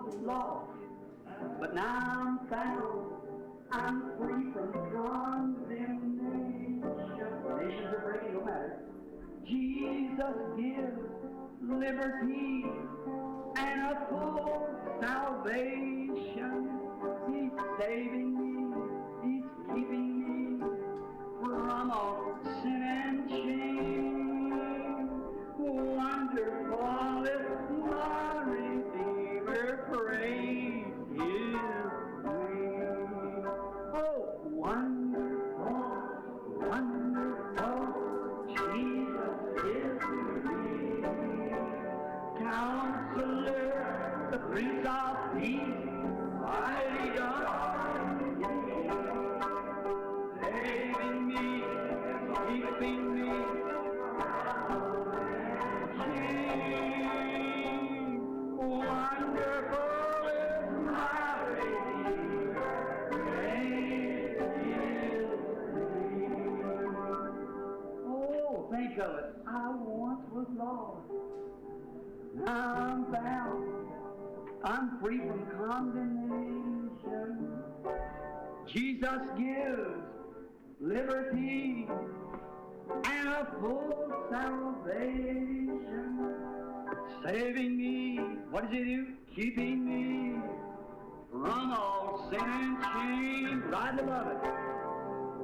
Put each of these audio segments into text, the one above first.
was lost, but now I'm found. I'm free from condemnation. Nations are breaking, no matter. Jesus gives liberty and a full salvation. He's saving me, He's keeping me from all sin and shame. Wonderful is my Redeemer, praise His name. Oh, wonderful, wonderful, Jesus is me. Counselor, the Prince of Peace, mighty God, saving me, keeping me from shame. Wonderful is my Redeemer, praise His name. Oh, think of it. I once was lost. Now I'm found. I'm free from condemnation. Jesus gives liberty and a full salvation. Saving me, what does He do? Keeping me from all sin and shame. Right above it.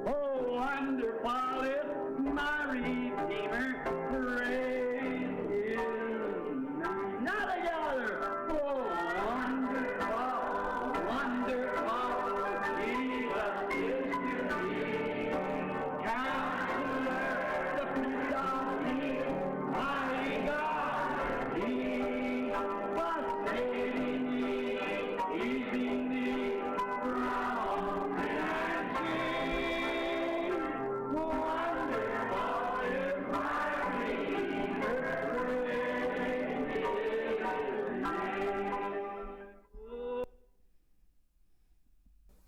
Oh, wonderful is my Redeemer, praise His name. Now together. Oh, wonderful, wonderful, Jesus is to me. Counselor, the Prince of Peace, mighty God, He was saving me, keeping me from sin and shame. Wonderful is my Redeemer, praise His name.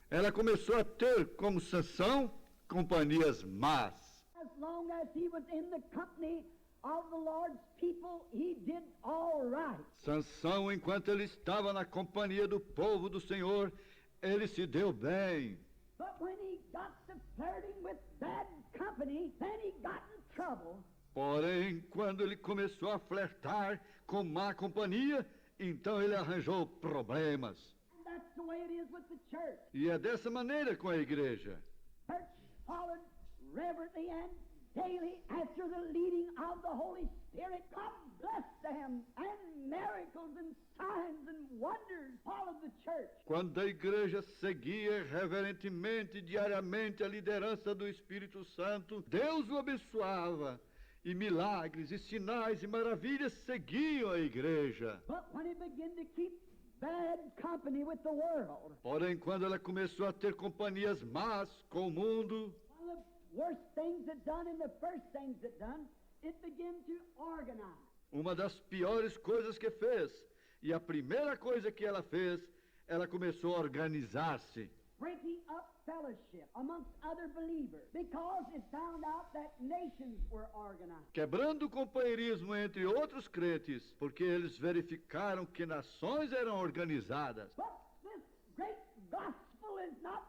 Ela começou a ter como Sansão companhias más. As long as he was in the company of the Lord's people, he did all right. Sansão, enquanto ele estava na companhia do povo do Senhor, ele se deu bem. But when he got to flirting with bad company, then he got in trouble. Porém, quando ele começou a flertar com má companhia, então ele arranjou problemas. And that's the way it is with the church. E é dessa maneira com a igreja. Church followed reverently and daily after the leading of the Holy Spirit. God bless them, and miracles and signs and wonders followed the church. Quando a igreja seguia reverentemente, diariamente, a liderança do Espírito Santo, Deus o abençoava. E milagres, e sinais, e maravilhas seguiam a igreja. But when he began to keep bad company with the world, Porém, quando ela começou a ter companhias más com o mundo, one of the worst things it done and the first things it done, it began to organize. uma das piores coisas que fez, e a primeira coisa que ela fez, ela começou a organizar-se. Breaking up fellowship amongst other believers because it found out that nations were organized. Quebrando o companheirismo entre outros crentes, porque eles verificaram que nações eram organizadas. But this great gospel is not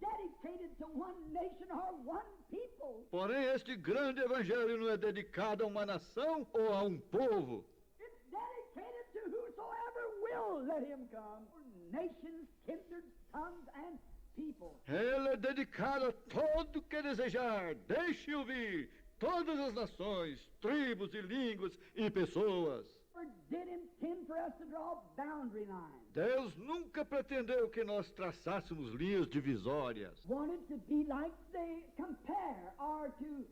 dedicated to one nation or one people. Porém, este grande evangelho não é dedicado a uma nação ou a um povo. It's dedicated to whosoever will let him come. For nations, kindred, tongues, and people. Ele é dedicado a todo que desejar, deixe-o vir, todas as nações, tribos e línguas e pessoas. Or did intend for us to draw boundary lines. Deus nunca pretendeu que nós traçássemos linhas divisórias. Wanted to be like they compare or to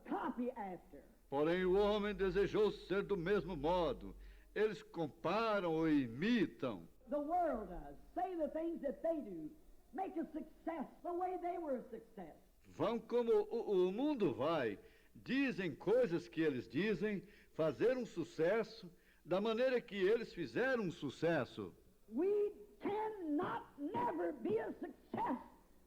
copy after. Porém, o homem desejou ser do mesmo modo. Eles comparam ou imitam. The world does. Say the things that they do. Make a success the way they were a success. Vão como o mundo vai. Dizem coisas que eles dizem, fazer um sucesso da maneira que eles fizeram um sucesso. We cannot never be a success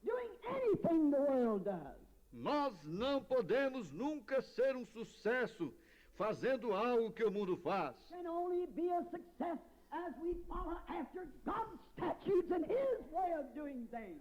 doing anything the world does. Nós não podemos nunca ser um sucesso fazendo algo que o mundo faz. Can only be a success as we follow after God's statutes and His way of doing things.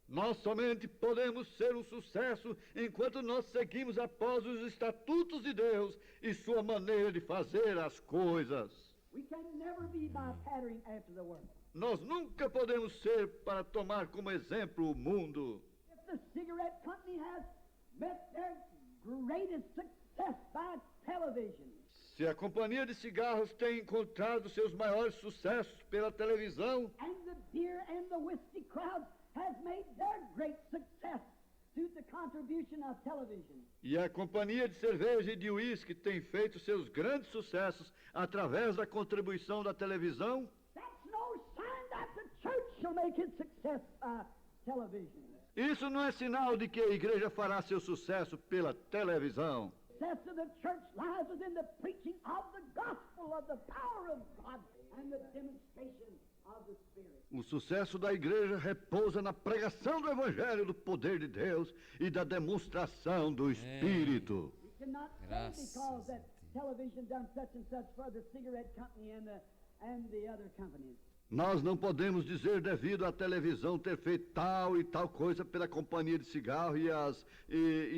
Nós somente podemos ser um sucesso enquanto nós seguimos após os estatutos de Deus e sua maneira de fazer as coisas. We can never be by patterning after the world. Nós nunca podemos ser para tomar como exemplo o mundo. If the cigarette company has met their greatest success by television, Se a companhia de cigarros tem encontrado seus maiores sucessos pela televisão, and the beer and the whiskey crowd has made their great success through the contribution of television, e a companhia de cerveja e de uísque tem feito seus grandes sucessos através da contribuição da televisão, that's no sign that the church shall make its success by television. isso não é sinal de que a igreja fará seu sucesso pela televisão. The success of the church lies within the preaching of the gospel, of the power of God, and the demonstration of the Spirit. O sucesso da igreja repousa na pregação do evangelho, do poder de Deus e da demonstração do Espírito. We cannot say because that television done such and such for the cigarette company and the other companies. Nós não podemos dizer devido à televisão ter feito tal e tal coisa pela companhia de cigarro e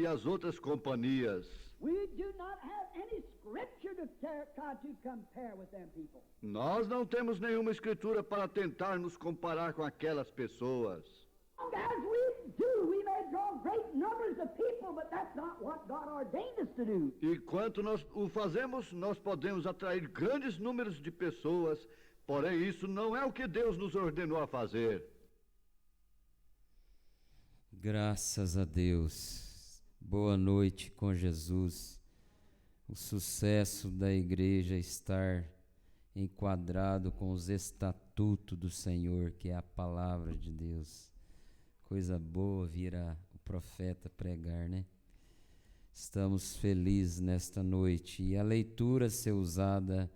as outras companhias. We do not have any scripture to try to compare with them people. Nós não temos nenhuma escritura para tentar nos comparar com aquelas pessoas. As we do, we may draw great numbers of people, but that's not what God ordained us to do. E quanto nós o fazemos, nós podemos atrair grandes números de pessoas, porém isso não é o que Deus nos ordenou a fazer. Graças a Deus. Boa noite com Jesus. O sucesso da igreja estar enquadrado com os estatutos do Senhor, que é a palavra de Deus. Coisa boa vir o profeta pregar, né? Estamos felizes nesta noite. E a leitura a ser usada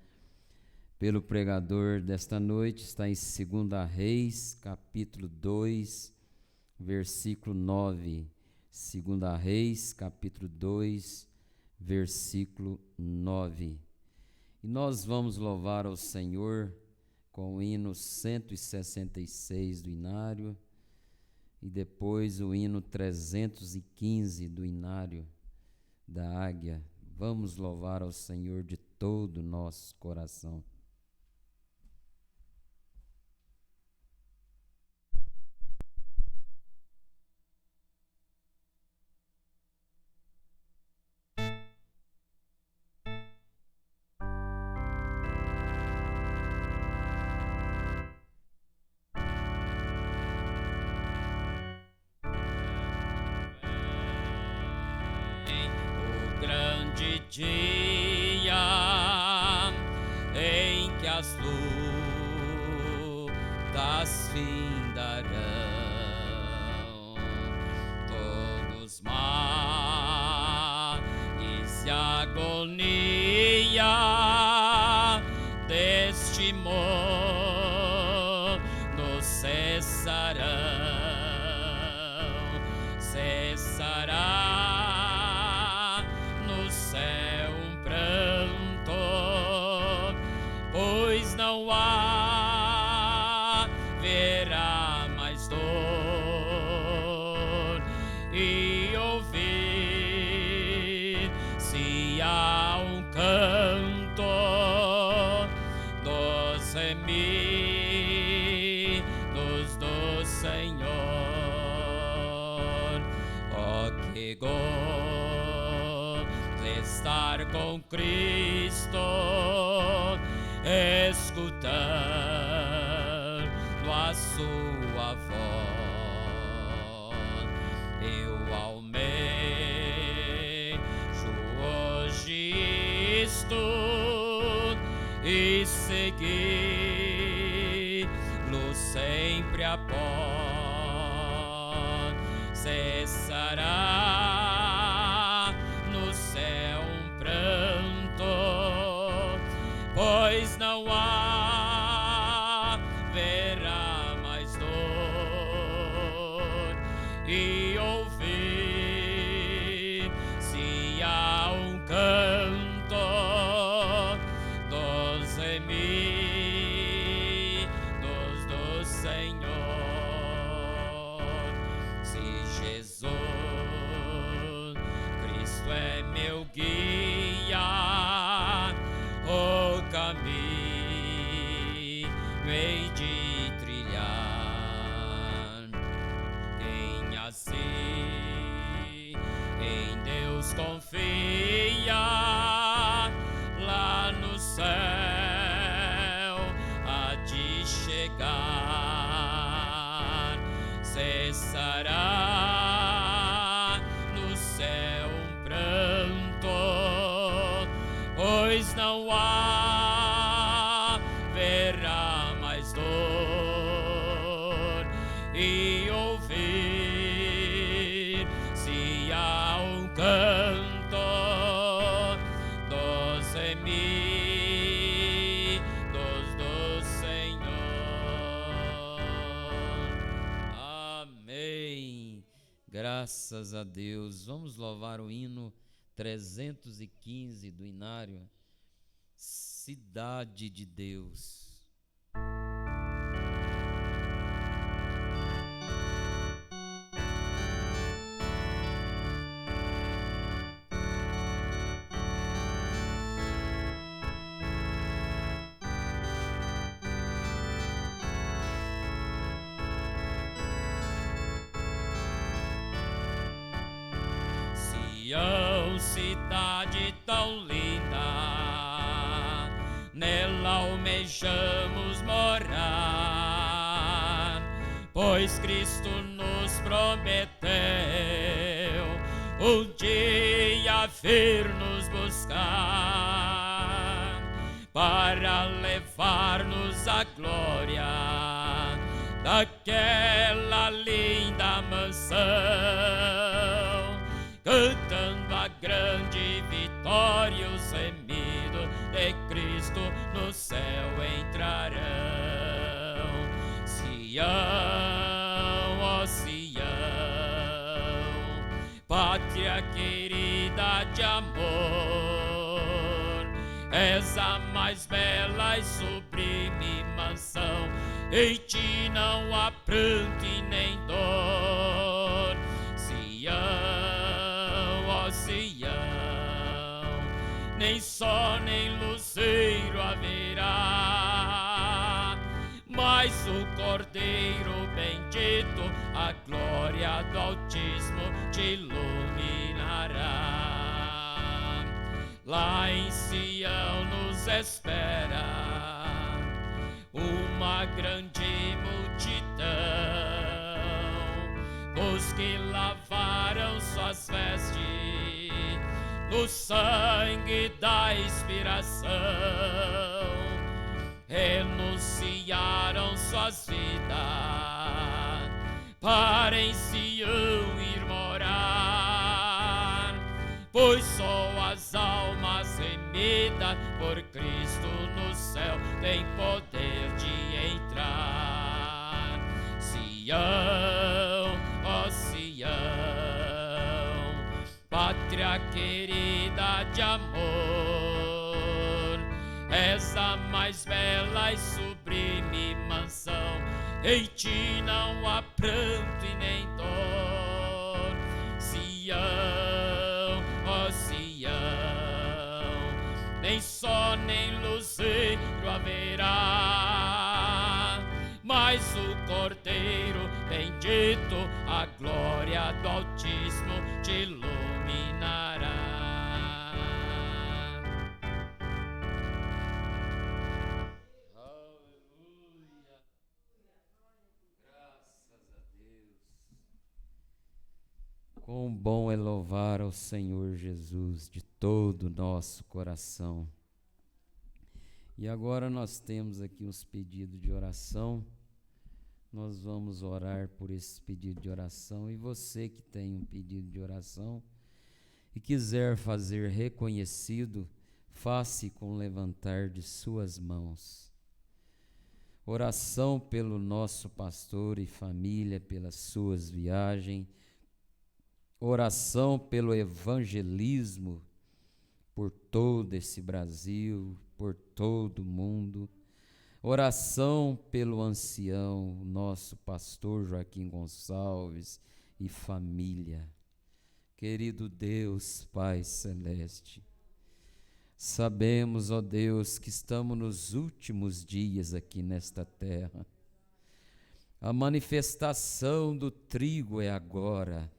pelo pregador desta noite está em 2 Reis, capítulo 2, versículo 9. 2 Reis, capítulo 2, versículo 9. E nós vamos louvar ao Senhor com o hino 166 do Inário e depois o hino 315 do Inário da Águia. Vamos louvar ao Senhor de todo o nosso coração. Dia em que as lutas findarão, todos males e agonia deste mundo cessarão, pois não haverá mais dor, e ouvir-se há um canto dos remidos do Senhor. Oh, que gozo estar com Cristo, escutando a sua voz. Eu almejo hoje isto e segui-lo sempre após. Cessará no céu um pranto, pois não haverá mais dor, e ouvir-se há um canto dos remidos cessará no céu um pranto, pois não haverá mais dor, e ouvir-se há um canto dos gemidos do Senhor. Amém. Graças a Deus. Vamos louvar o hino 315 do Inário, Cidade de Deus. Sião, cidade tão linda, nela almejamos morar, pois Cristo nos prometeu um dia vir nos buscar, para levar-nos à glória daquela linda mansão, cantando a grande vitória, os gemidos de Cristo no céu entrarão. Sião, ó Sião, pátria querida de amor, és a mais bela e sublime mansão, em ti não há pranto e nem dor. Sião, Sião, nem sol nem luzeiro haverá, mas o Cordeiro bendito, a glória do Altíssimo te iluminará. Lá em Sião nos espera uma grande multidão dos que lavaram suas vestes no sangue da expiração, renunciaram suas vidas para em Sião ir morar, pois só as almas remidas por Cristo no céu têm poder de entrar. Sião, ó Sião, pátria querida de amor, és a mais bela e sublime mansão, em ti não há pranto e nem dor. Sião, ó Sião, nem sol nem luzeiro haverá, mas o Cordeiro bendito, a glória do Altíssimo te iluminará. Aleluia. Graças a Deus. Quão bom é louvar ao Senhor Jesus de todo o nosso coração. E agora nós temos aqui uns pedidos de oração. Nós vamos orar por esse pedido de oração. E você que tem um pedido de oração e quiser fazer reconhecido, faça com levantar de suas mãos. Oração pelo nosso pastor e família, pelas suas viagens. Oração pelo evangelismo por todo esse Brasil, por todo o mundo. Oração pelo ancião, nosso pastor Joaquim Gonçalves e família. Querido Deus, Pai Celeste, sabemos, ó Deus, que estamos nos últimos dias aqui nesta terra. A manifestação do trigo é agora.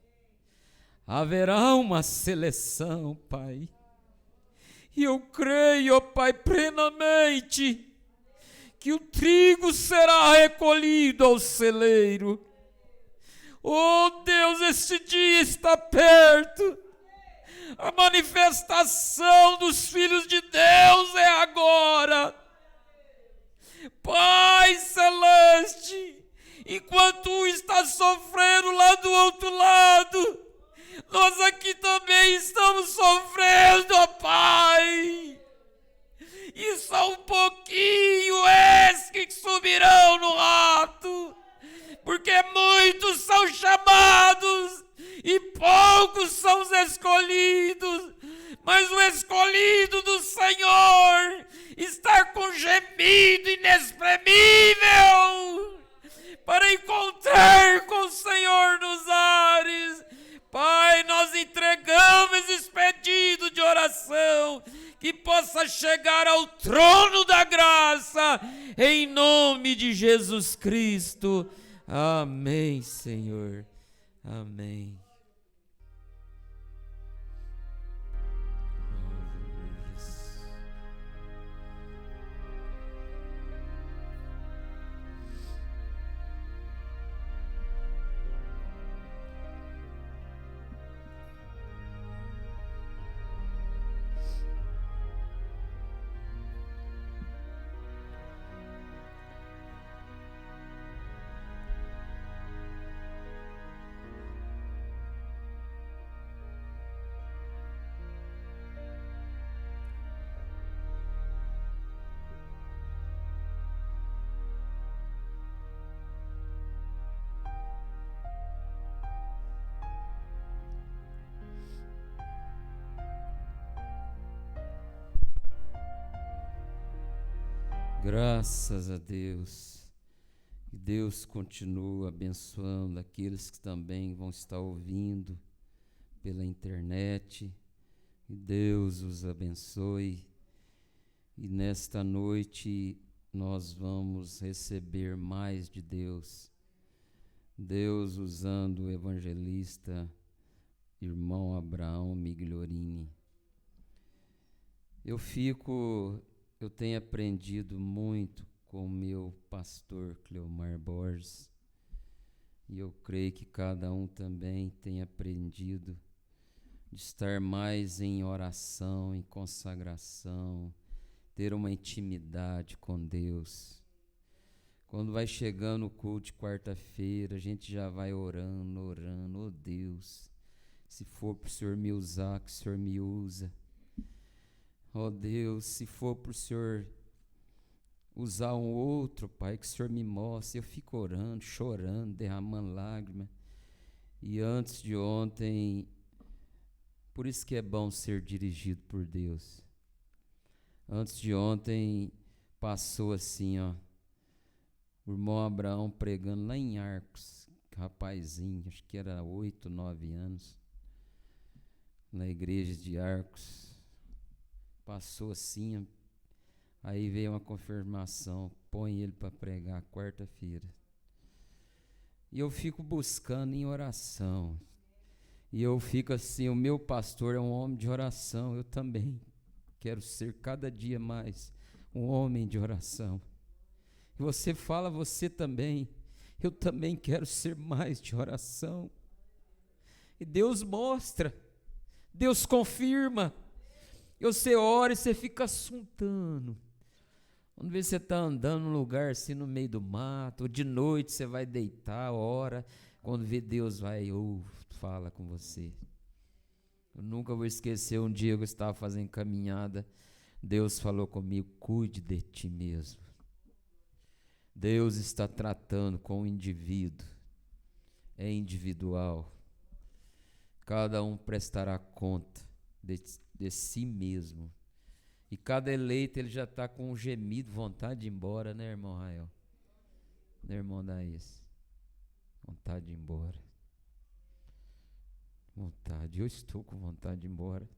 Haverá uma seleção, Pai. E eu creio, ó Pai, plenamente, que o trigo será recolhido ao celeiro. Oh Deus, este dia está perto. A manifestação dos filhos de Deus é agora. Pai celeste, enquanto um está sofrendo lá do outro lado, nós aqui também estamos sofrendo, ó Pai. E só um pouquinho és que subirão no rato, porque muitos são chamados e poucos são os escolhidos. Mas o escolhido do Senhor está com gemido inexprimível para encontrar com o Senhor nos ares. Pai, nós entregamos esse pedido de oração, que possa chegar ao trono da graça, em nome de Jesus Cristo. Amém, Senhor. Amém. Graças a Deus. E Deus continua abençoando aqueles que também vão estar ouvindo pela internet. E Deus os abençoe. E nesta noite nós vamos receber mais de Deus. Deus usando o evangelista irmão Abraão Migliorini. Eu tenho aprendido muito com o meu pastor Cleomar Borges, e eu creio que cada um também tem aprendido de estar mais em oração, em consagração, ter uma intimidade com Deus. Quando vai chegando o culto de quarta-feira, a gente já vai orando, oh Deus, se for para o Senhor me usar, que o Senhor me usa. Oh Deus, se for para o Senhor usar um outro, Pai, que o Senhor me mostre. Eu fico orando, chorando, derramando lágrimas. E antes de ontem, por isso que é bom ser dirigido por Deus. Antes de ontem, passou assim, ó, o irmão Abraão pregando lá em Arcos, rapazinho, acho que era 8, 9 anos, na igreja de Arcos. Passou assim, aí veio uma confirmação, põe ele para pregar quarta-feira. E eu fico buscando em oração. E eu fico assim, o meu pastor é um homem de oração, eu também quero ser cada dia mais um homem de oração. E você fala, você também, eu também quero ser mais de oração. E Deus mostra, Deus confirma. Você ora e você fica assuntando. Quando vê você está andando num lugar assim no meio do mato, ou de noite você vai deitar, ora. Quando vê Deus vai, fala com você. Eu nunca vou esquecer um dia que eu estava fazendo caminhada, Deus falou comigo, cuide de ti mesmo. Deus está tratando com o indivíduo, é individual. Cada um prestará conta de si mesmo. E cada eleito ele já está com um gemido, vontade de ir embora, né, irmão Rael? Né, irmão Daís? Vontade de ir embora. Vontade, eu estou com vontade de ir embora.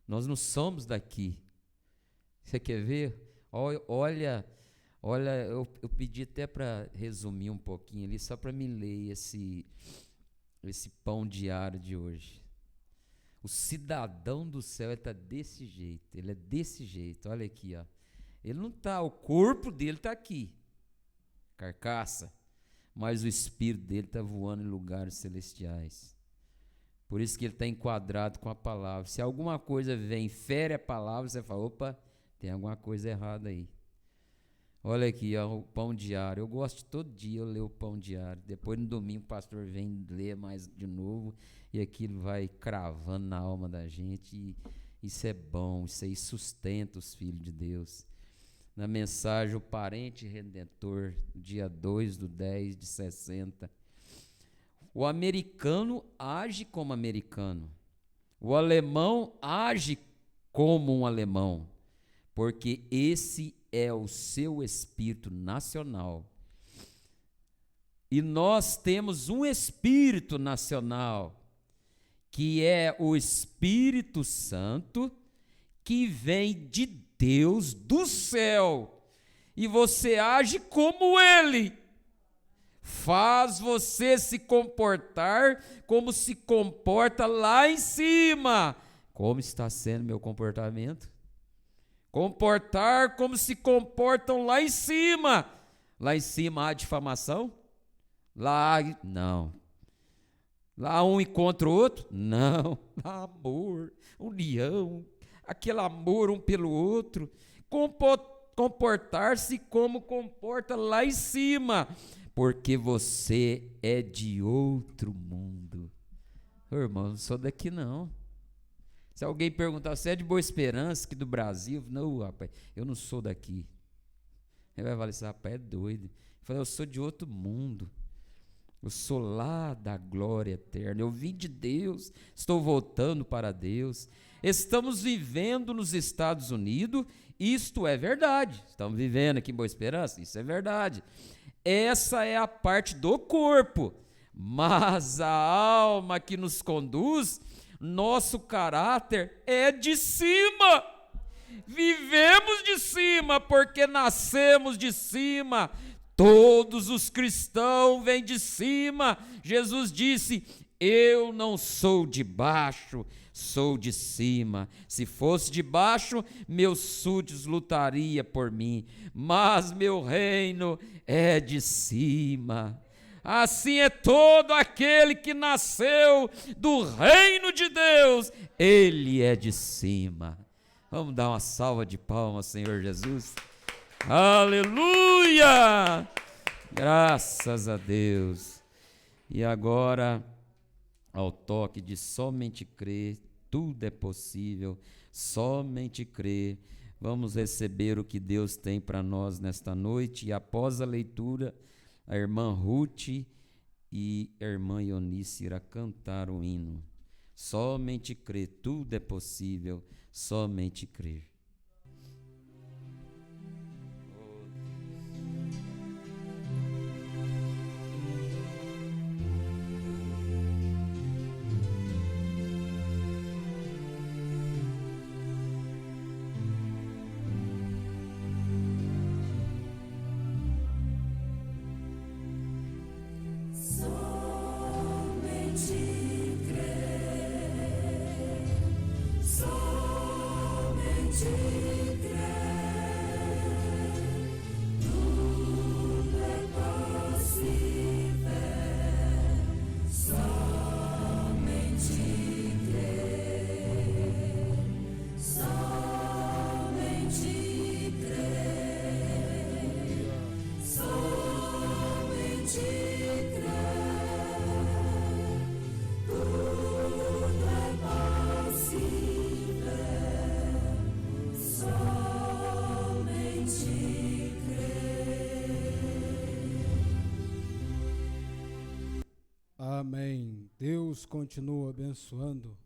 Nós não somos daqui. Você quer ver? Olha, eu pedi até para resumir um pouquinho ali, só para me ler esse pão diário de hoje. O cidadão do céu está desse jeito, ele é desse jeito, olha aqui, ó. Ele não está, o corpo dele está aqui, carcaça, mas o espírito dele está voando em lugares celestiais. Por isso que ele está enquadrado com a palavra. Se alguma coisa vem, fere a palavra, você fala, opa, tem alguma coisa errada aí. Olha aqui, ó, o pão diário. Eu gosto de todo dia eu ler o pão diário. Depois no domingo o pastor vem ler mais de novo e aquilo vai cravando na alma da gente. E isso é bom, isso aí sustenta os filhos de Deus. Na mensagem O Parente Redentor, dia 2/10/60. O americano age como americano. O alemão age como um alemão. Porque esse é o seu espírito nacional. E nós temos um espírito nacional, que é o Espírito Santo, que vem de Deus do céu. E você age como ele. Faz você se comportar como se comporta lá em cima. Como está sendo meu comportamento? Comportar como se comportam lá em cima. Lá em cima há difamação? Não. Lá um encontra o outro? Não. Lá amor, união, aquele amor um pelo outro. Comportar-se como comporta lá em cima. Porque você é de outro mundo. Irmão, não sou daqui não. Se alguém perguntar, você é de Boa Esperança, aqui do Brasil? Não, rapaz, eu não sou daqui. Ele vai falar assim, rapaz, é doido. Eu falei, eu sou de outro mundo. Eu sou lá da glória eterna. Eu vim de Deus, estou voltando para Deus. Estamos vivendo nos Estados Unidos, isto é verdade. Estamos vivendo aqui em Boa Esperança, isso é verdade. Essa é a parte do corpo. Mas a alma que nos conduz, nosso caráter é de cima. Vivemos de cima porque nascemos de cima. Todos os cristãos vêm de cima. Jesus disse, eu não sou de baixo, sou de cima. Se fosse de baixo, meus súditos lutariam por mim, mas meu reino é de cima. Assim é todo aquele que nasceu do reino de Deus, ele é de cima. Vamos dar uma salva de palmas, Senhor Jesus. Aleluia! Graças a Deus. E agora, ao toque de somente crer, tudo é possível, somente crer. Vamos receber o que Deus tem para nós nesta noite. E após a leitura, a irmã Ruth e a irmã Eunice irá cantar o hino. Somente crer, tudo é possível, somente crer. Amém. Deus continua abençoando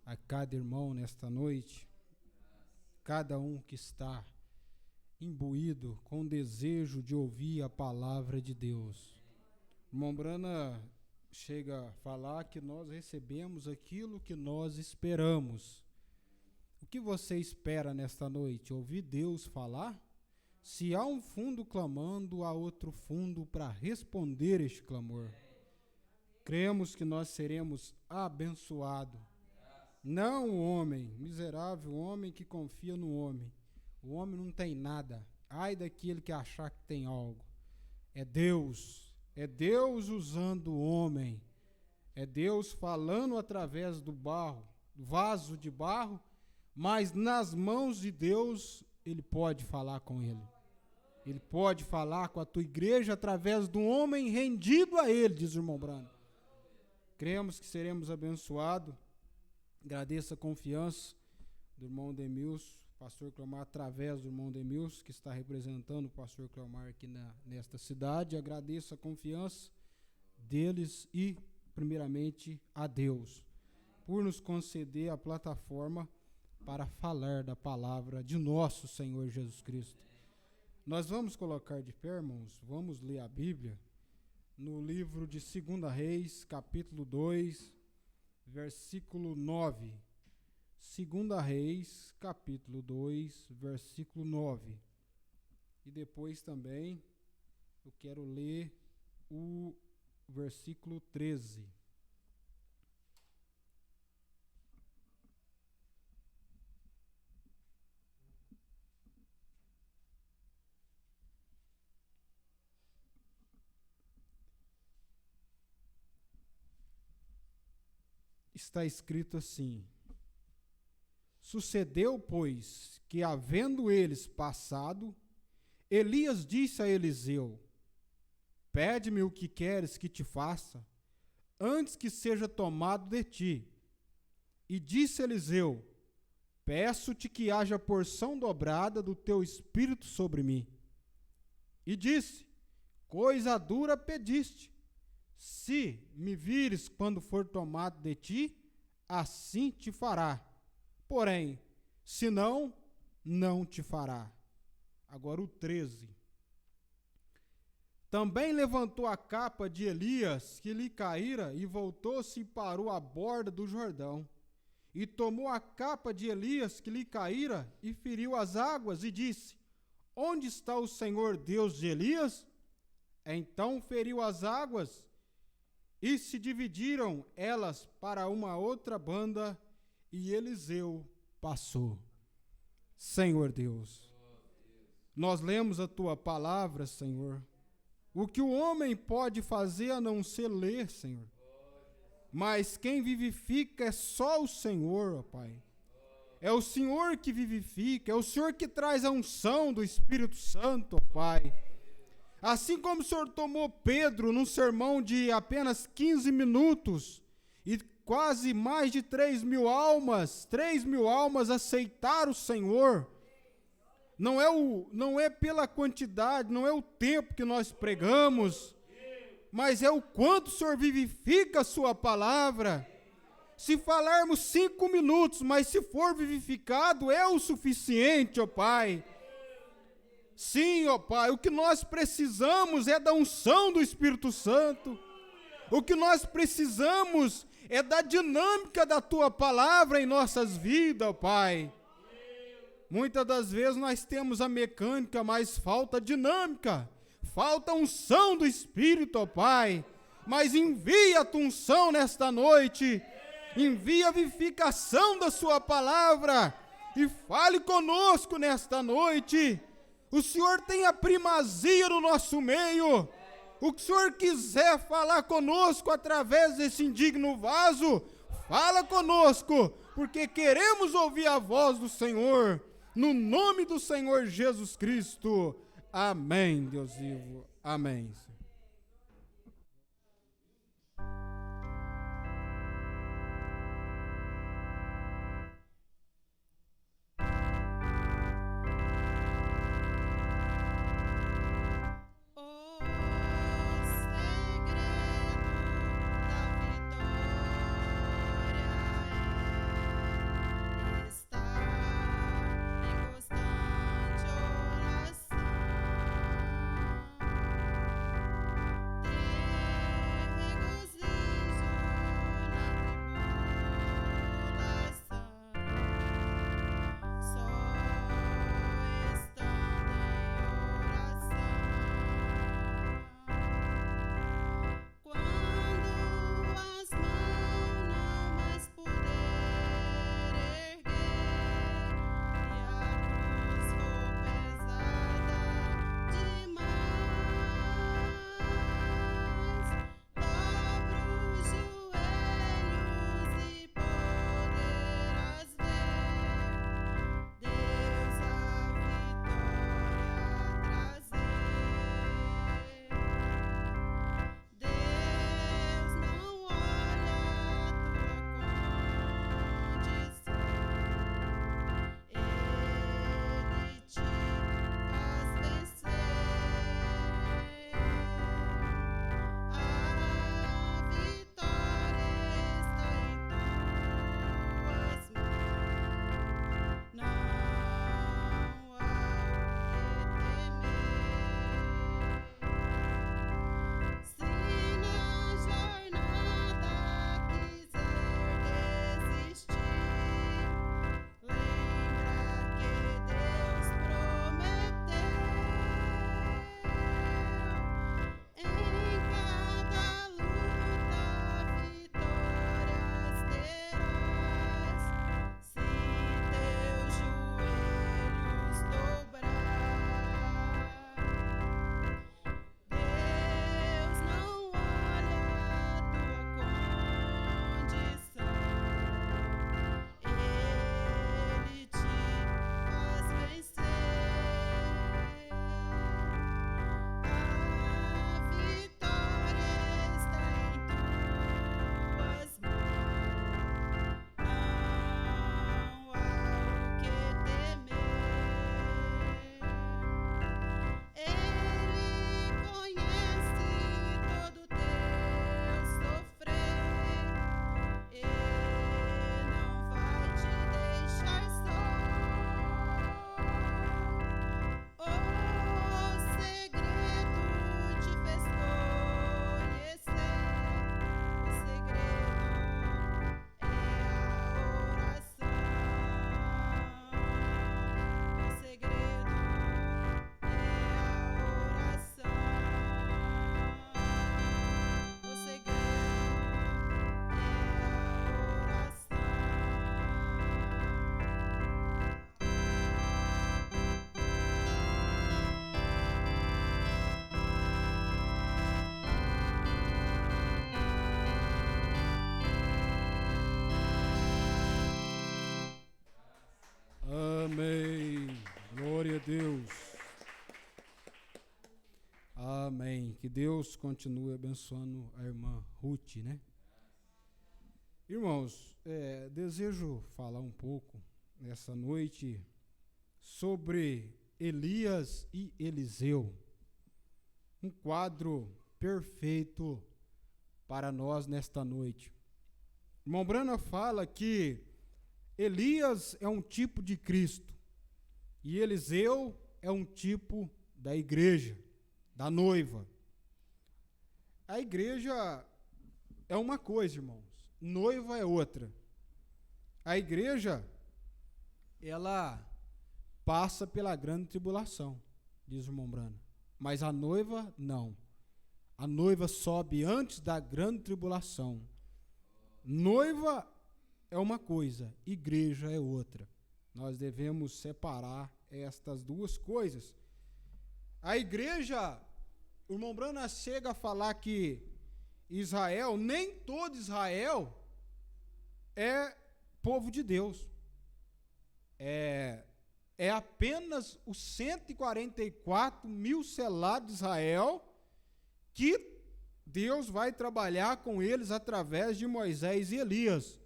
a cada irmão nesta noite, cada um que está imbuído com o desejo de ouvir a palavra de Deus. O irmão Brana chega a falar que nós recebemos aquilo que nós esperamos. O que você espera nesta noite? Ouvir Deus falar? Se há um fundo clamando, há outro fundo para responder este clamor. Cremos que nós seremos abençoados. Não o homem, miserável homem que confia no homem. O homem não tem nada. Ai daquele que achar que tem algo. É Deus É Deus usando o homem. É Deus falando através do barro, do vaso de barro, mas nas mãos de Deus, Ele pode falar com ele. Ele pode falar com a tua igreja através do homem rendido a Ele, diz o irmão Brano. Cremos que seremos abençoados. Agradeço a confiança do irmão Demilson, pastor Cleomar, através do irmão Demilson, que está representando o pastor Cleomar aqui nesta cidade. Agradeço a confiança deles e, primeiramente, a Deus, por nos conceder a plataforma para falar da palavra de nosso Senhor Jesus Cristo. Nós vamos colocar de pé, irmãos, vamos ler a Bíblia no livro de 2 Reis, capítulo 2, versículo 9. 2 Reis, capítulo 2, versículo 9. E depois também eu quero ler o versículo 13. Está escrito assim: sucedeu, pois, que havendo eles passado, Elias disse a Eliseu: pede-me o que queres que te faça, antes que seja tomado de ti. E disse Eliseu: peço-te que haja porção dobrada do teu espírito sobre mim. E disse: coisa dura pediste. Se me vires quando for tomado de ti, assim te fará. Porém, se não, não te fará. Agora o 13. Também levantou a capa de Elias, que lhe caíra, e voltou-se e parou à borda do Jordão. E tomou a capa de Elias, que lhe caíra, e feriu as águas, e disse: onde está o Senhor Deus de Elias? Então feriu as águas, e se dividiram elas para uma outra banda, e Eliseu passou. Senhor Deus, nós lemos a tua palavra, Senhor. O que o homem pode fazer a não ser ler, Senhor? Mas quem vivifica é só o Senhor, ó Pai. É o Senhor que vivifica, é o Senhor que traz a unção do Espírito Santo, ó Pai. Assim como o Senhor tomou Pedro num sermão de apenas 15 minutos e quase mais de 3 mil almas aceitaram o Senhor. Não é pela quantidade, não é o tempo que nós pregamos, mas é o quanto o Senhor vivifica a sua palavra. Se falarmos 5 minutos, mas se for vivificado, é o suficiente, ó Pai. Sim, ó Pai, o que nós precisamos é da unção do Espírito Santo. O que nós precisamos é da dinâmica da Tua palavra em nossas vidas, ó Pai. Muitas das vezes nós temos a mecânica, mas falta dinâmica, falta unção do Espírito, ó Pai. Mas envia a Tua unção nesta noite, envia a vivificação da Sua palavra e fale conosco nesta noite. O Senhor tem a primazia no nosso meio. O que o Senhor quiser falar conosco através desse indigno vaso, fala conosco, porque queremos ouvir a voz do Senhor, no nome do Senhor Jesus Cristo. Amém, Deus vivo. Amém. Está em constante oração. Que Deus continue abençoando a irmã Ruth, né? Irmãos, desejo falar um pouco nessa noite sobre Elias e Eliseu. Um quadro perfeito para nós nesta noite. Irmão Brana fala que Elias é um tipo de Cristo e Eliseu é um tipo da igreja, da noiva. A igreja é uma coisa, irmãos, noiva é outra. A igreja, ela passa pela grande tribulação, diz o irmão Brana, mas a noiva não. A noiva sobe antes da grande tribulação. Noiva é uma coisa, igreja é outra. Nós devemos separar estas duas coisas. A igreja, o irmão Brana chega a falar que Israel, nem todo Israel é povo de Deus. É apenas os 144 mil selados de Israel que Deus vai trabalhar com eles através de Moisés e Elias.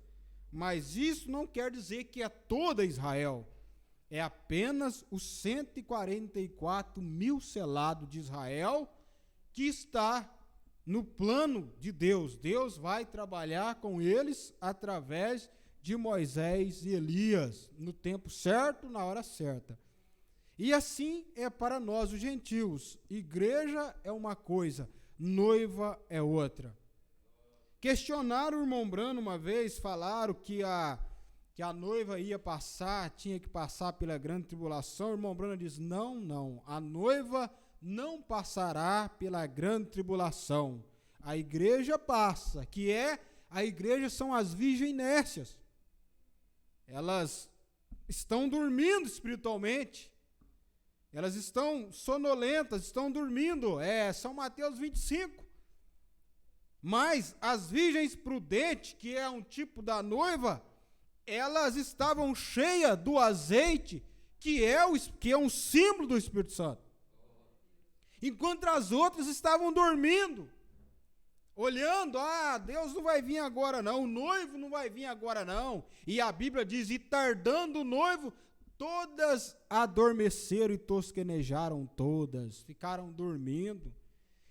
Mas isso não quer dizer que é toda Israel. É apenas os 144 mil selados de Israel que está no plano de Deus. Deus vai trabalhar com eles através de Moisés e Elias, no tempo certo, na hora certa. E assim é para nós, os gentios. Igreja é uma coisa, noiva é outra. Questionaram o irmão Brano uma vez, falaram que a noiva ia passar, tinha que passar pela grande tribulação. O irmão Brano diz, não, a noiva não passará pela grande tribulação. A igreja passa, a igreja são as virgens nécias. Elas estão dormindo espiritualmente. Elas estão sonolentas, estão dormindo. São Mateus 25. Mas as virgens prudentes, que é um tipo da noiva, elas estavam cheias do azeite, que é um símbolo do Espírito Santo. Enquanto as outras estavam dormindo, olhando, Deus não vai vir agora não, o noivo não vai vir agora não. E a Bíblia diz, e tardando o noivo, todas adormeceram e tosquenejaram todas, ficaram dormindo.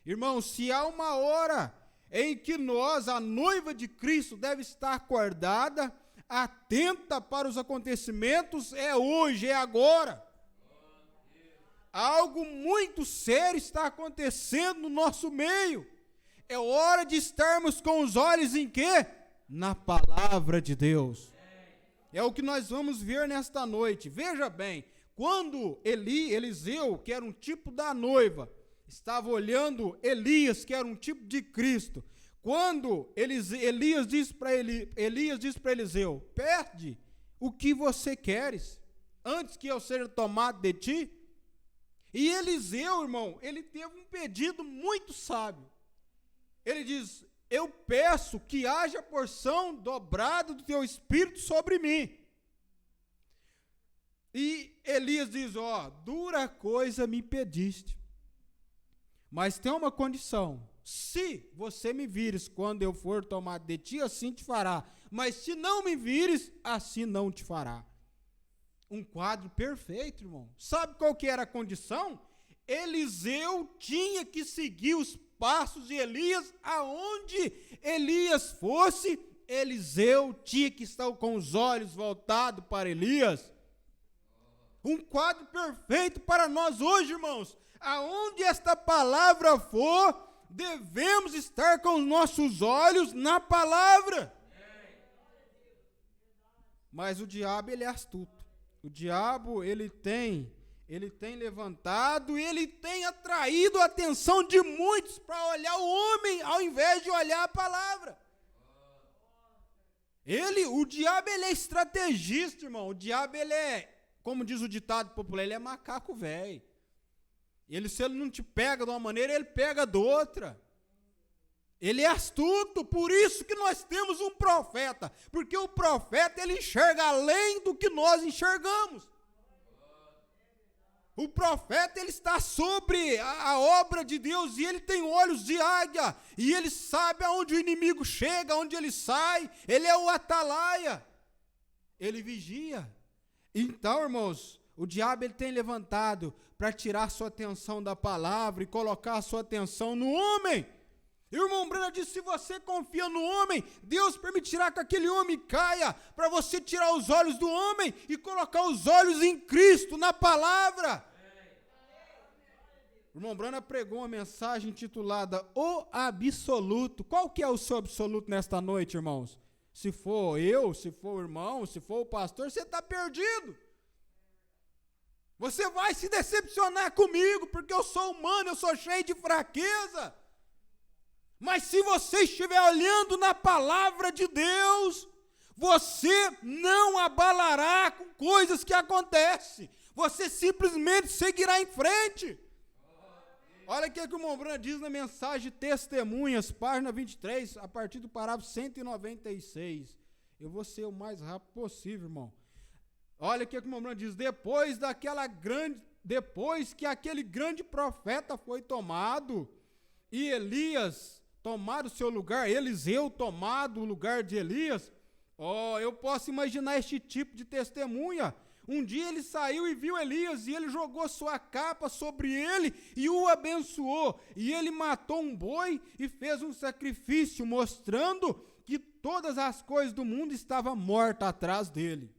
Irmãos, se há uma hora em que nós, a noiva de Cristo, deve estar acordada, atenta para os acontecimentos, é hoje, é agora. Algo muito sério está acontecendo no nosso meio. É hora de estarmos com os olhos em quê? Na palavra de Deus. É o que nós vamos ver nesta noite. Veja bem, quando Eliseu, que era um tipo da noiva, estava olhando Elias, que era um tipo de Cristo, quando Elias diz para Eliseu, pede o que você queres, antes que eu seja tomado de ti. E Eliseu, irmão, ele teve um pedido muito sábio. Ele diz, eu peço que haja porção dobrada do teu espírito sobre mim. E Elias diz, dura coisa me pediste, mas tem uma condição, se você me vires quando eu for tomado de ti, assim te fará, mas se não me vires, assim não te fará. Um quadro perfeito, irmão. Sabe qual que era a condição? Eliseu tinha que seguir os passos de Elias, aonde Elias fosse, Eliseu tinha que estar com os olhos voltados para Elias. Um quadro perfeito para nós hoje, irmãos. Aonde esta palavra for, devemos estar com os nossos olhos na palavra. Mas o diabo, ele é astuto. O diabo, ele tem levantado e ele tem atraído a atenção de muitos para olhar o homem ao invés de olhar a palavra. O diabo, ele é estrategista, irmão. O diabo, ele é, como diz o ditado popular, ele é macaco velho. Se ele não te pega de uma maneira, ele pega de outra. Ele é astuto, por isso que nós temos um profeta, porque o profeta, ele enxerga além do que nós enxergamos. O profeta, ele está sobre a obra de Deus, e ele tem olhos de águia, e ele sabe aonde o inimigo chega, aonde ele sai. Ele é o atalaia, ele vigia. Então, irmãos, o diabo, ele tem levantado para tirar sua atenção da palavra e colocar a sua atenção no homem. E o irmão Branham disse: se você confia no homem, Deus permitirá que aquele homem caia, para você tirar os olhos do homem e colocar os olhos em Cristo, na palavra. O irmão Branham pregou uma mensagem intitulada O Absoluto. Qual que é o seu absoluto nesta noite, irmãos? Se for eu, se for o irmão, se for o pastor, você está perdido. Você vai se decepcionar comigo, porque eu sou humano, eu sou cheio de fraqueza. Mas se você estiver olhando na palavra de Deus, você não abalará com coisas que acontecem. Você simplesmente seguirá em frente. Olha o que o irmão Branham diz na mensagem Testemunhas, página 23, a partir do parágrafo 196. Eu vou ser o mais rápido possível, irmão. Olha o que o irmão Branham diz: depois que aquele grande profeta foi tomado, e Elias tomar o seu lugar, Eliseu tomado o lugar de Elias, eu posso imaginar este tipo de testemunha. Um dia ele saiu e viu Elias, e ele jogou sua capa sobre ele e o abençoou. E ele matou um boi e fez um sacrifício, mostrando que todas as coisas do mundo estavam mortas atrás dele.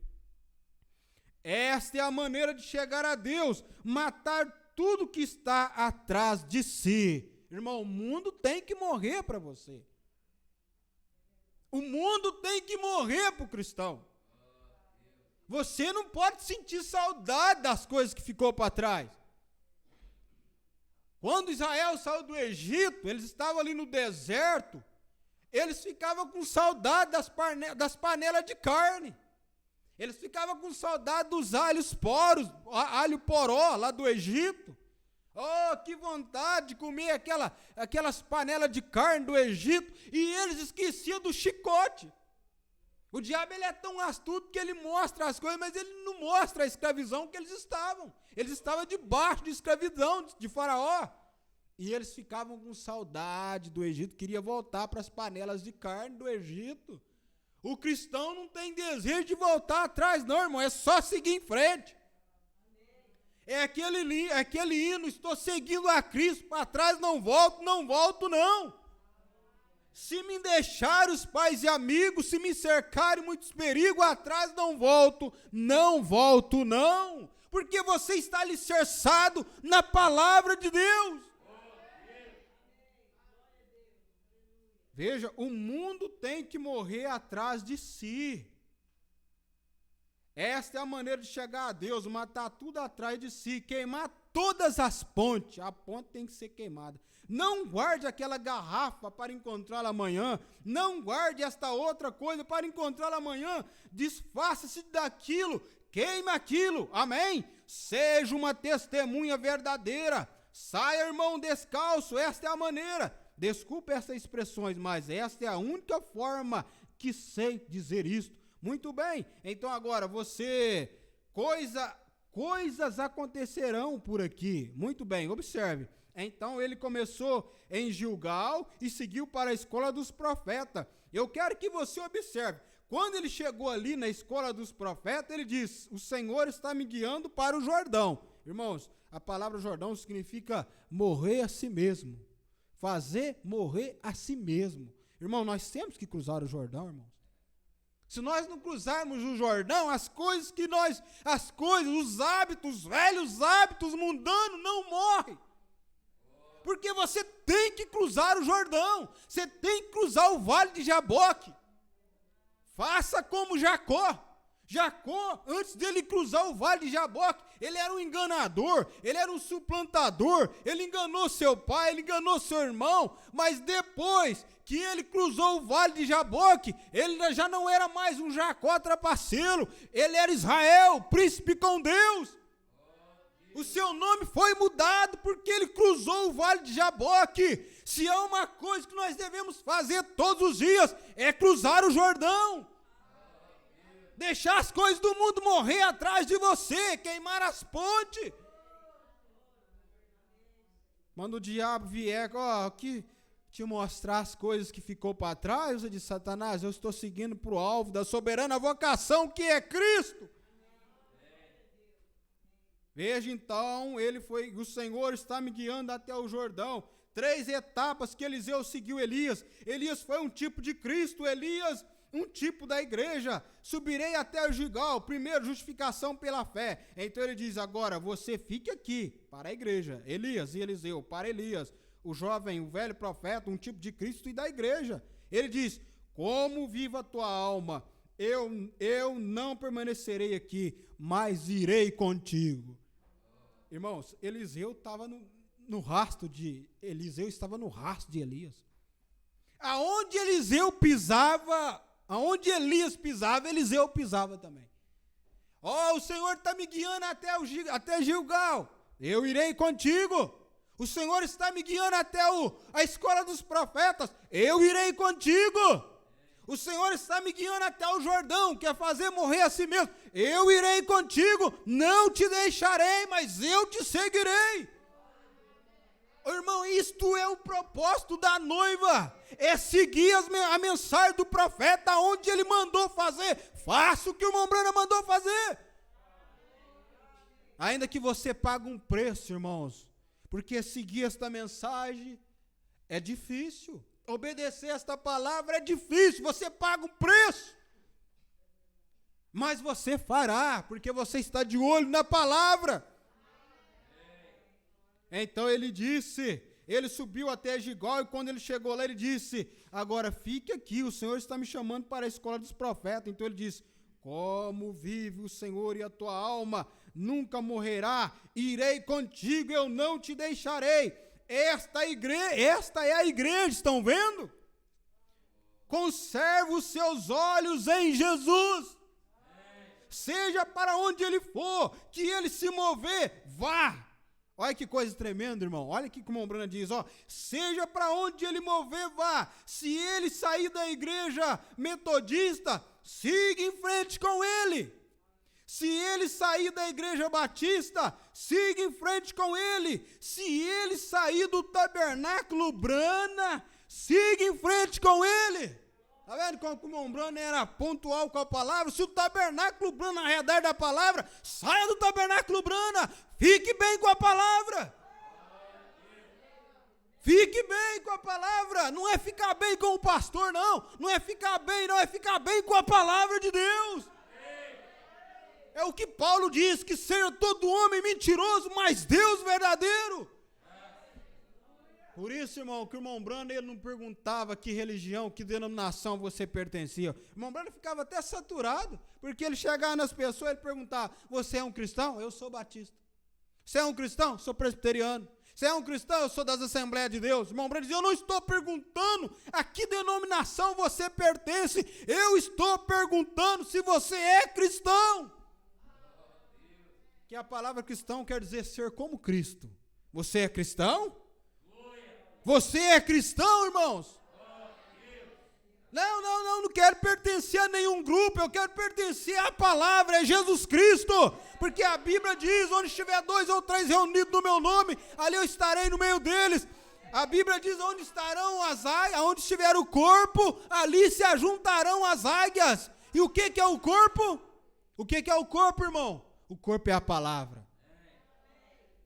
Esta é a maneira de chegar a Deus: matar tudo que está atrás de si. Irmão, o mundo tem que morrer para você. O mundo tem que morrer para o cristão. Você não pode sentir saudade das coisas que ficou para trás. Quando Israel saiu do Egito, eles estavam ali no deserto, eles ficavam com saudade das panelas de carne. Eles ficavam com saudade dos alhos poros, alho poró lá do Egito. Oh, que vontade de comer aquelas panelas de carne do Egito. E eles esqueciam do chicote. O diabo, ele é tão astuto que ele mostra as coisas, mas ele não mostra a escravidão que eles estavam. Eles estavam debaixo de escravidão de Faraó. E eles ficavam com saudade do Egito, queria voltar para as panelas de carne do Egito. O cristão não tem desejo de voltar atrás, não, irmão, é só seguir em frente. É aquele hino: estou seguindo a Cristo, para trás não volto, não. Se me deixarem os pais e amigos, se me cercarem muitos perigos, atrás não volto, não. Porque você está alicerçado na palavra de Deus. Veja, o mundo tem que morrer atrás de si. Esta é a maneira de chegar a Deus: matar tudo atrás de si, queimar todas as pontes. A ponte tem que ser queimada. Não guarde aquela garrafa para encontrá-la amanhã. Não guarde esta outra coisa para encontrá-la amanhã. Desfaça-se daquilo, queime aquilo. Amém? Seja uma testemunha verdadeira. Saia, irmão, descalço. Esta é a maneira. Desculpe essas expressões, mas esta é a única forma que sei dizer isto. Muito bem, então agora coisas acontecerão por aqui. Muito bem, observe. Então ele começou em Gilgal e seguiu para a escola dos profetas. Eu quero que você observe. Quando ele chegou ali na escola dos profetas, ele diz: o Senhor está me guiando para o Jordão. Irmãos, a palavra Jordão significa morrer a si mesmo. Fazer morrer a si mesmo. Irmão, nós temos que cruzar o Jordão, irmãos. Se nós não cruzarmos o Jordão, os hábitos, os velhos hábitos mundanos não morrem. Porque você tem que cruzar o Jordão. Você tem que cruzar o vale de Jaboque. Faça como Jacó. Jacó, antes dele cruzar o vale de Jaboque, ele era um enganador, ele era um suplantador, ele enganou seu pai, ele enganou seu irmão, mas depois que ele cruzou o vale de Jaboque, ele já não era mais um Jacó trapaceiro, ele era Israel, príncipe com Deus. O seu nome foi mudado porque ele cruzou o vale de Jaboque. Se há uma coisa que nós devemos fazer todos os dias, é cruzar o Jordão. Deixar as coisas do mundo morrer atrás de você, queimar as pontes. Quando o diabo vier, que te mostrar as coisas que ficou para trás, eu disse, Satanás, eu estou seguindo para o alvo da soberana vocação que é Cristo. Veja então, o Senhor está me guiando até o Jordão. 3 etapas que Eliseu seguiu Elias. Elias foi um tipo de Cristo, Elias um tipo da igreja. Subirei até o Gilgal, primeiro justificação pela fé. Então ele diz, agora você fique aqui, para a igreja. Elias e Eliseu, para Elias, o jovem, o velho profeta, um tipo de Cristo e da igreja. Ele diz, como viva a tua alma, eu não permanecerei aqui, mas irei contigo. Irmãos, Eliseu estava no rastro de Elias. Aonde Eliseu pisava, aonde Elias pisava, Eliseu pisava também. O Senhor está me guiando até Gilgal, eu irei contigo. O Senhor está me guiando até a escola dos profetas, eu irei contigo. O Senhor está me guiando até o Jordão, quer fazer morrer a si mesmo, eu irei contigo, não te deixarei, mas eu te seguirei. Irmão, isto é o propósito da noiva, é seguir a mensagem do profeta, onde ele mandou fazer, faça o que o irmão Branham mandou fazer. Ainda que você pague um preço, irmãos, porque seguir esta mensagem é difícil, obedecer esta palavra é difícil, você paga um preço, mas você fará, porque você está de olho na palavra. Então ele subiu até Gilgal, e quando ele chegou lá, ele disse, agora fique aqui, o Senhor está me chamando para a escola dos profetas. Então ele disse, como vive o Senhor e a tua alma, nunca morrerá, irei contigo, eu não te deixarei. Esta é a igreja, estão vendo? Conserve os seus olhos em Jesus, seja para onde ele for, que ele se mover, vá. Olha que coisa tremenda, irmão. Olha aqui como o Branham diz, seja para onde ele mover, vá. Se ele sair da igreja metodista, siga em frente com ele. Se ele sair da igreja batista, siga em frente com ele. Se ele sair do tabernáculo Brana, siga em frente com ele. Está vendo como o irmão Branham era pontual com a palavra? Se o tabernáculo Brana arredar da palavra, saia do tabernáculo Brana. Fique bem com a palavra. Fique bem com a palavra. Não é ficar bem com o pastor, não. Não é ficar bem, não. É ficar bem com a palavra de Deus. É o que Paulo diz, que seja todo homem mentiroso, mas Deus verdadeiro. Por isso, irmão, que o irmão Branham, ele não perguntava que religião, que denominação você pertencia. O irmão Branham ficava até saturado, porque ele chegava nas pessoas e ele perguntava, você é um cristão? Eu sou batista. Você é um cristão? Sou presbiteriano. Você é um cristão? Eu sou das Assembleias de Deus. O irmão Branham dizia, eu não estou perguntando a que denominação você pertence, eu estou perguntando se você é cristão. Que a palavra cristão quer dizer ser como Cristo. Você é cristão? Você é cristão, irmãos? Não quero pertencer a nenhum grupo, eu quero pertencer à palavra, é Jesus Cristo, porque a Bíblia diz, onde estiver 2 ou 3 reunidos no meu nome, ali eu estarei no meio deles. A Bíblia diz, onde estarão as águias, onde estiver o corpo, ali se ajuntarão as águias. E o que é o corpo? O que é o corpo, irmão? O corpo é a palavra.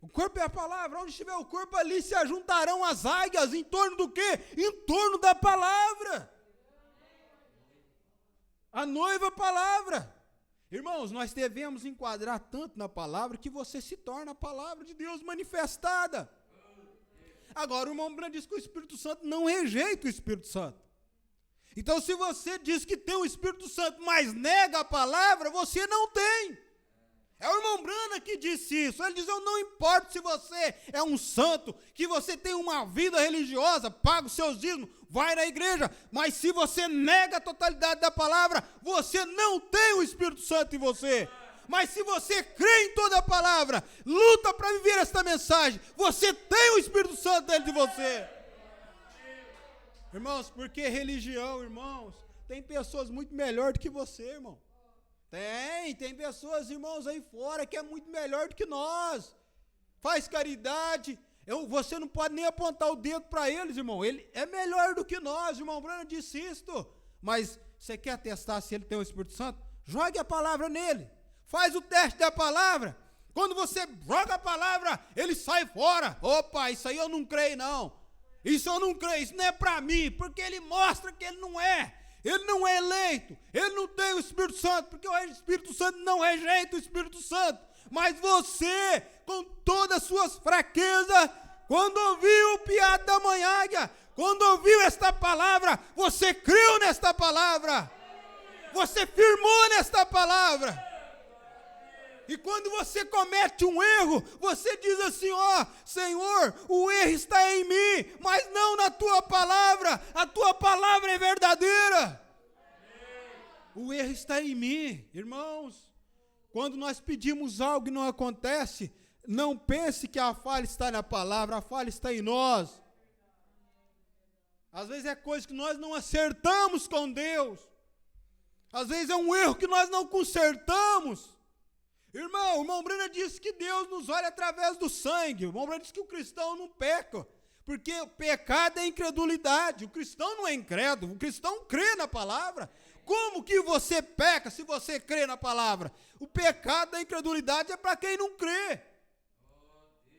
O corpo é a palavra, onde estiver o corpo, ali se ajuntarão as águias, em torno do quê? Em torno da palavra. A noiva palavra. Irmãos, nós devemos enquadrar tanto na palavra, que você se torna a palavra de Deus manifestada. Agora, o irmão Branham diz que o Espírito Santo não rejeita o Espírito Santo. Então, se você diz que tem o Espírito Santo, mas nega a palavra, você não tem. É o irmão Branham que disse isso. Ele diz, eu não importo se você é um santo, que você tem uma vida religiosa, paga os seus dízimos, vai na igreja, mas se você nega a totalidade da palavra, você não tem o Espírito Santo em você. Mas se você crê em toda a palavra, luta para viver esta mensagem, você tem o Espírito Santo dentro de você. Irmãos, porque religião, irmãos, tem pessoas muito melhores do que você, irmão. Tem pessoas, irmãos, aí fora que é muito melhor do que nós. Faz caridade, Você não pode nem apontar o dedo para eles, irmão. Ele é melhor do que nós, irmão Branham disse isto. Mas você quer testar se ele tem o Espírito Santo? Jogue a palavra nele. Faz o teste da palavra. Quando você joga a palavra, ele sai fora. Opa, isso aí eu não creio não. Isso eu não creio, isso não é para mim. Porque ele mostra que ele não é. Ele não é eleito. Ele não tem o Espírito Santo. Porque o Espírito Santo não rejeita o Espírito Santo. Mas você, com todas as suas fraquezas, quando ouviu o piado da manhã, quando ouviu esta palavra, você creu nesta palavra. Você firmou nesta palavra. E quando você comete um erro, você diz assim, Senhor, o erro está em mim, mas não na tua palavra. A tua palavra é verdadeira. O erro está em mim. Irmãos, quando nós pedimos algo e não acontece, não pense que a falha está na palavra, a falha está em nós. Às vezes é coisa que nós não acertamos com Deus. Às vezes é um erro que nós não consertamos. Irmão, o irmão Branham disse que Deus nos olha através do sangue. O irmão Branham disse que o cristão não peca, porque o pecado é incredulidade. O cristão não é incrédulo, o cristão crê na palavra. Como que você peca se você crê na palavra? O pecado da incredulidade é para quem não crê.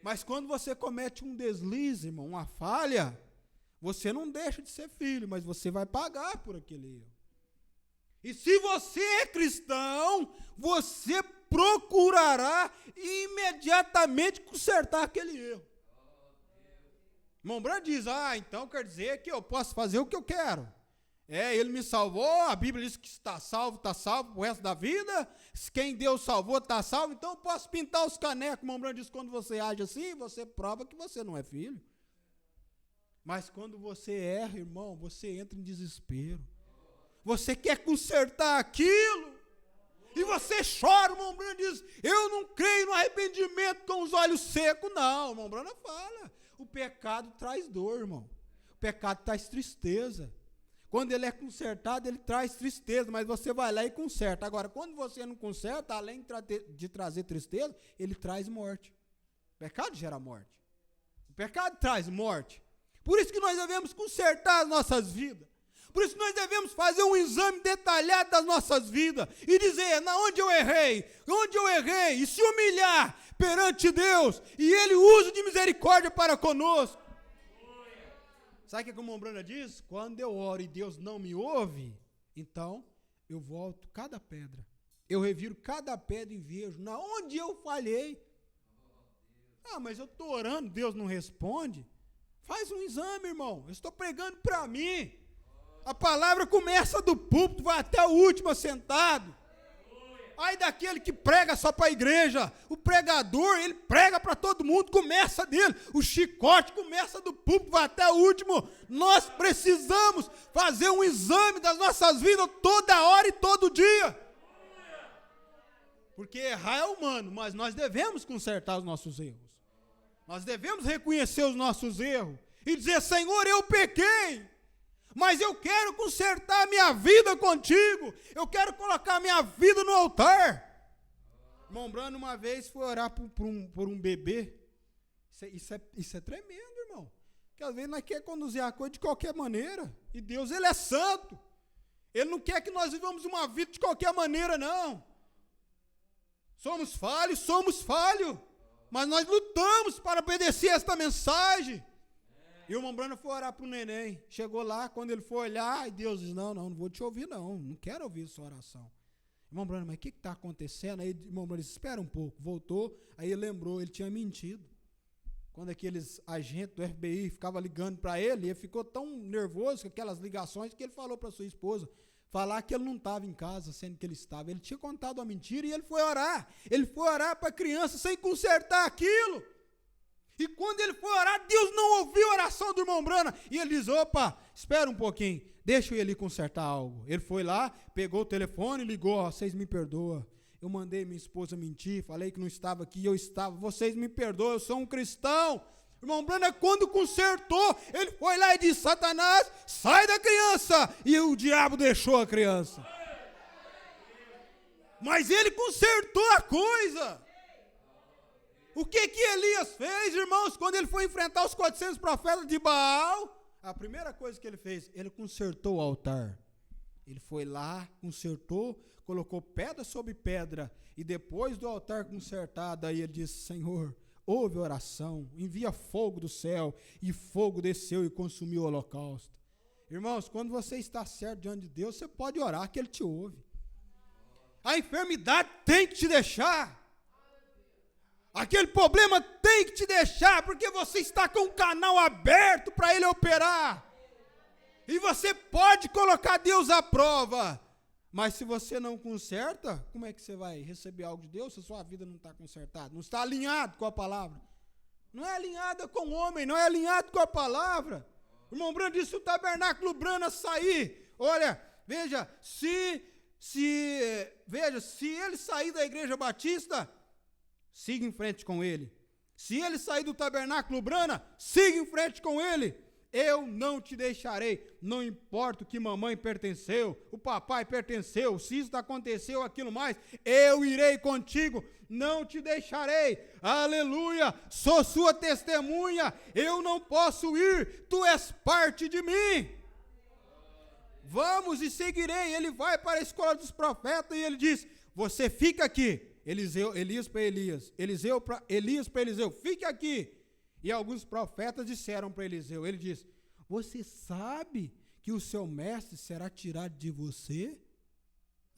Mas quando você comete um deslize, irmão, uma falha, você não deixa de ser filho, mas você vai pagar por aquele erro. E se você é cristão, você procurará imediatamente consertar aquele erro. Irmão Branham diz, então quer dizer que eu posso fazer o que eu quero. Ele me salvou, a Bíblia diz que está salvo o resto da vida. Quem Deus salvou está salvo, então eu posso pintar os canecos. O irmão Branham diz, quando você age assim, você prova que você não é filho. Mas quando você erra, irmão, você entra em desespero. Você quer consertar aquilo, e você chora. O irmão Branham diz, eu não creio no arrependimento com os olhos secos. Não, o irmão Branham fala, o pecado traz dor, irmão. O pecado traz tristeza. Quando ele é consertado, ele traz tristeza, mas você vai lá e conserta. Agora, quando você não conserta, além de trazer tristeza, ele traz morte. O pecado gera morte. O pecado traz morte. Por isso que nós devemos consertar as nossas vidas. Por isso que nós devemos fazer um exame detalhado das nossas vidas e dizer, onde eu errei, e se humilhar perante Deus, e Ele usa de misericórdia para conosco. Sabe o que o irmão Branham diz? Quando eu oro e Deus não me ouve, então eu volto cada pedra. Eu reviro cada pedra e vejo onde eu falhei. Mas eu estou orando, Deus não responde. Faz um exame, irmão. Eu estou pregando para mim. A palavra começa do púlpito, vai até o último assentado. Ai daquele que prega só para a igreja. O pregador, ele prega para todo mundo, começa dele. O chicote começa do púlpito, vai até o último. Nós precisamos fazer um exame das nossas vidas toda hora e todo dia. Porque errar é humano, mas nós devemos consertar os nossos erros. Nós devemos reconhecer os nossos erros e dizer, Senhor, eu pequei. Mas eu quero consertar a minha vida contigo. Eu quero colocar a minha vida no altar. Irmão Branham uma vez foi orar por um bebê. Isso é tremendo, irmão. Porque às vezes nós queremos conduzir a coisa de qualquer maneira. E Deus, Ele é santo. Ele não quer que nós vivamos uma vida de qualquer maneira, não. Somos falhos. Mas nós lutamos para obedecer esta mensagem. E o irmão Branham foi orar para o neném. Chegou lá, quando ele foi olhar, e Deus diz, não vou te ouvir, não quero ouvir sua oração. Irmão Branham, mas o que está acontecendo? Aí o irmão Branham disse, espera um pouco. Voltou, aí ele lembrou, ele tinha mentido. Quando aqueles agentes do FBI ficavam ligando para ele, ele ficou tão nervoso com aquelas ligações que ele falou para sua esposa, falar que ele não estava em casa, sendo que ele estava. Ele tinha contado uma mentira e ele foi orar. Ele foi orar para a criança sem consertar aquilo. E quando ele foi orar, Deus não ouviu a oração do irmão Branham. E ele diz, opa, espera um pouquinho, deixa eu ir ali consertar algo. Ele foi lá, pegou o telefone, ligou, vocês me perdoam. Eu mandei minha esposa mentir, falei que não estava aqui, eu estava, vocês me perdoam, eu sou um cristão. O irmão Branham, quando consertou, ele foi lá e disse, Satanás, sai da criança. E o diabo deixou a criança. Mas ele consertou a coisa. O que Elias fez, irmãos, quando ele foi enfrentar os 400 profetas de Baal? A primeira coisa que ele fez, ele consertou o altar. Ele foi lá, consertou, colocou pedra sobre pedra, e depois do altar consertado, aí ele disse: Senhor, ouve a oração, envia fogo do céu, e fogo desceu e consumiu o holocausto. Irmãos, quando você está certo diante de Deus, você pode orar que Ele te ouve. A enfermidade tem que te deixar. Aquele problema tem que te deixar, porque você está com o canal aberto para Ele operar. E você pode colocar Deus à prova. Mas se você não conserta, como é que você vai receber algo de Deus se a sua vida não está consertada? Não está alinhado com a palavra. Não é alinhada com o homem, não é alinhado com a palavra. O irmão Brano disse: o tabernáculo Brana sair. Olha, veja, se ele sair da igreja batista, siga em frente com ele. Se ele sair do tabernáculo Brana, siga em frente com ele. Eu não te deixarei, não importa o que mamãe pertenceu, o papai pertenceu, se isso aconteceu, aquilo mais, eu irei contigo, não te deixarei, aleluia, sou sua testemunha, eu não posso ir, tu és parte de mim. Vamos e seguirei. Ele vai para a escola dos profetas e ele diz: você fica aqui. Elias para Eliseu, fique aqui. E alguns profetas disseram para Eliseu, ele disse: você sabe que o seu mestre será tirado de você?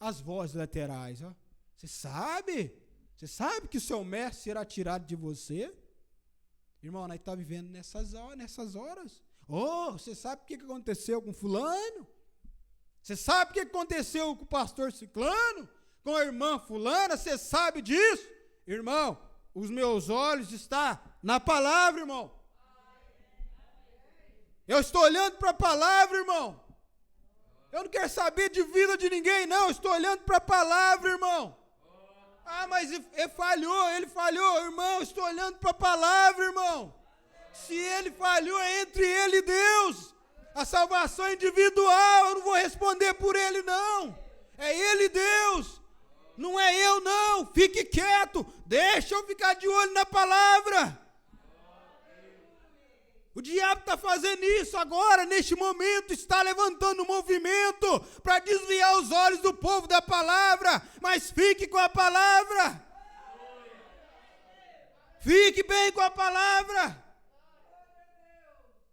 As vozes laterais, ó. Você sabe que o seu mestre será tirado de você? Irmão, nós estamos vivendo nessas horas. Oh, você sabe o que aconteceu com fulano? Você sabe o que aconteceu com o pastor ciclano? Com a irmã fulana? Você sabe disso? Irmão, os meus olhos estão na palavra, irmão. Eu estou olhando para a palavra, irmão. Eu não quero saber de vida de ninguém, não. Eu estou olhando para a palavra, irmão. Ah, mas ele falhou, irmão. Eu estou olhando para a palavra, irmão. Se ele falhou, é entre ele e Deus. A salvação é individual. Eu não vou responder por ele, não. É ele e Deus. Não é eu, não. Fique quieto. Deixa eu ficar de olho na palavra. O diabo está fazendo isso agora, neste momento, está levantando um movimento para desviar os olhos do povo da palavra. Mas fique com a palavra. Fique bem com a palavra.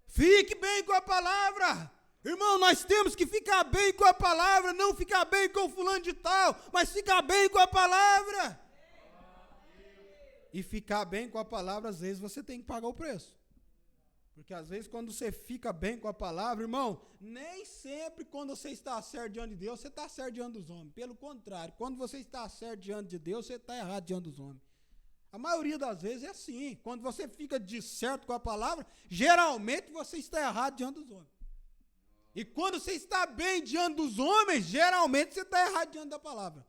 Fique bem com a palavra. Irmão, nós temos que ficar bem com a palavra, não ficar bem com o fulano de tal, mas ficar bem com a palavra. E ficar bem com a palavra, às vezes você tem que pagar o preço. Porque às vezes quando você fica bem com a palavra, irmão, nem sempre quando você está certo diante de Deus, você está certo diante dos homens. Pelo contrário, quando você está certo diante de Deus, você está errado diante dos homens. A maioria das vezes é assim. Quando você fica de certo com a palavra, geralmente você está errado diante dos homens. E quando você está bem diante dos homens, geralmente você está errado diante da palavra.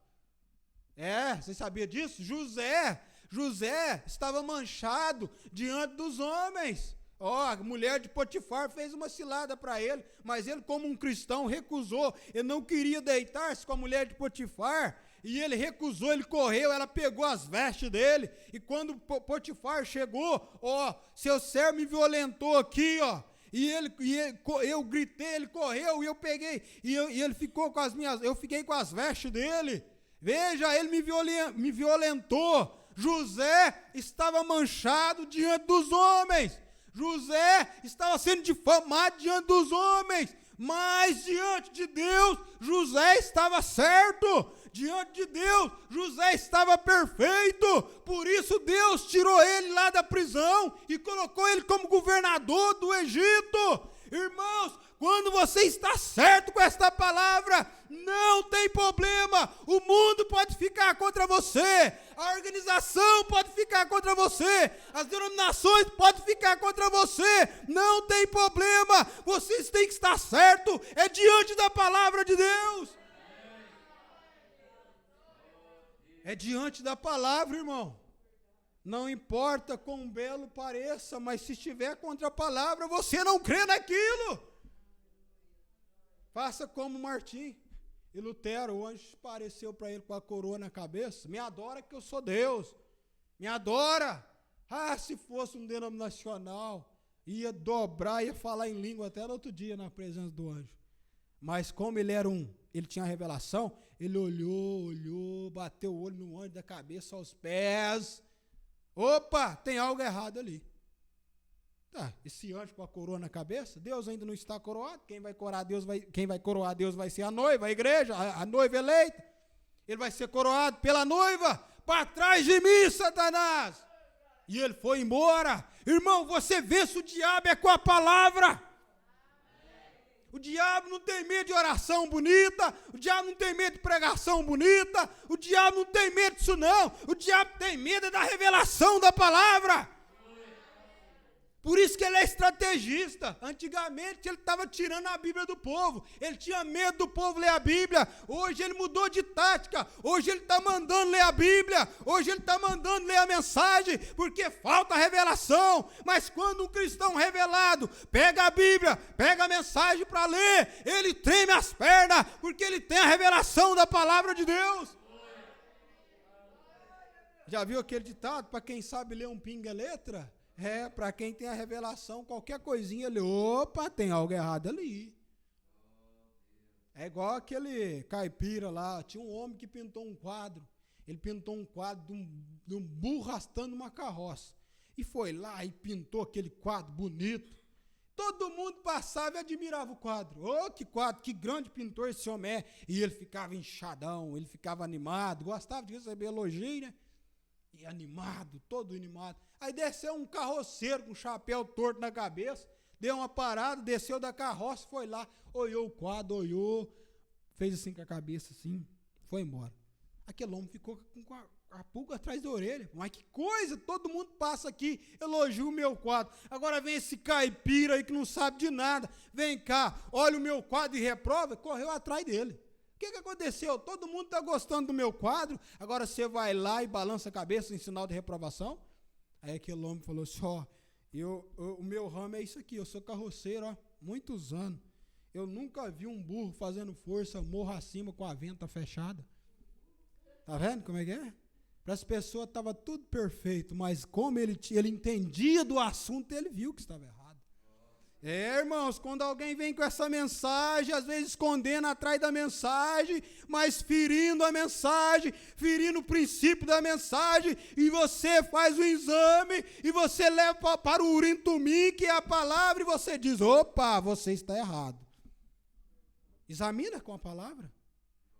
Você sabia disso? José estava manchado diante dos homens. A mulher de Potifar fez uma cilada para ele, mas ele, como um cristão, recusou. Ele não queria deitar-se com a mulher de Potifar, e ele recusou, ele correu, ela pegou as vestes dele, e quando Potifar chegou, seu servo me violentou aqui, eu gritei, ele correu, e eu peguei, e ele ficou com eu fiquei com as vestes dele. Veja, ele me violentou. José estava manchado diante dos homens. José estava sendo difamado diante dos homens, mas diante de Deus, José estava certo. Diante de Deus, José estava perfeito. Por isso Deus tirou ele lá da prisão e colocou ele como governador do Egito. Irmãos, quando você está certo com esta palavra, não tem problema. O mundo pode ficar contra você, a organização pode ficar contra você, as denominações podem ficar contra você, não tem problema. Vocês têm que estar certo, é diante da palavra de Deus. É diante da palavra, irmão. Não importa quão belo pareça, mas se estiver contra a palavra, você não crê naquilo. Faça como Martim e Lutero. O anjo apareceu para ele com a coroa na cabeça. Me adora que eu sou Deus. Me adora. Se fosse um denominacional, ia dobrar, ia falar em língua até no outro dia na presença do anjo. Mas como ele tinha revelação, ele olhou, bateu o olho no anjo, da cabeça aos pés. Opa, tem algo errado ali. Tá, esse anjo com a coroa na cabeça, Deus ainda não está coroado. Quem vai coroar Deus vai ser a noiva, a igreja, a noiva eleita. Ele vai ser coroado pela noiva. Para trás de mim, Satanás. E ele foi embora. Irmão, você vê se o diabo é com a palavra. O diabo não tem medo de oração bonita, o diabo não tem medo de pregação bonita, o diabo não tem medo disso não, o diabo tem medo da revelação da palavra. Por isso que ele é estrategista. Antigamente ele estava tirando a Bíblia do povo, ele tinha medo do povo ler a Bíblia. Hoje ele mudou de tática, hoje ele está mandando ler a Bíblia, hoje ele está mandando ler a mensagem, porque falta revelação. Mas quando um cristão revelado pega a Bíblia, pega a mensagem para ler, ele treme as pernas, porque ele tem a revelação da palavra de Deus. Já viu aquele ditado, para quem sabe ler um pinga letra? Para quem tem a revelação, qualquer coisinha ali, opa, tem algo errado ali. É igual aquele caipira lá, tinha um homem que pintou um quadro, ele pintou um quadro de um burro arrastando uma carroça, e foi lá e pintou aquele quadro bonito, todo mundo passava e admirava o quadro. Que quadro, que grande pintor esse homem é, e ele ficava inchadão, ele ficava animado, gostava de receber elogio, né? E animado, todo animado. Aí desceu um carroceiro com um chapéu torto na cabeça, deu uma parada, desceu da carroça, foi lá, olhou o quadro, olhou, fez assim com a cabeça, assim, foi embora. Aquele homem ficou com a pulga atrás da orelha. Mas que coisa, todo mundo passa aqui, elogia o meu quadro. Agora vem esse caipira aí que não sabe de nada, vem cá, olha o meu quadro e reprova, correu atrás dele. O que aconteceu? Todo mundo está gostando do meu quadro, agora você vai lá e balança a cabeça em sinal de reprovação? Aí aquele homem falou assim, o meu ramo é isso aqui, eu sou carroceiro há muitos anos, eu nunca vi um burro fazendo força morro acima com a venta fechada. Tá vendo como é que é? Para as pessoas estava tudo perfeito, mas como ele entendia do assunto, ele viu que estava errado. Irmãos, quando alguém vem com essa mensagem, às vezes escondendo atrás da mensagem, mas ferindo a mensagem, ferindo o princípio da mensagem, e você faz o exame, e você leva para o Urim Tumim, que é a palavra, e você diz, opa, você está errado. Examina com a palavra.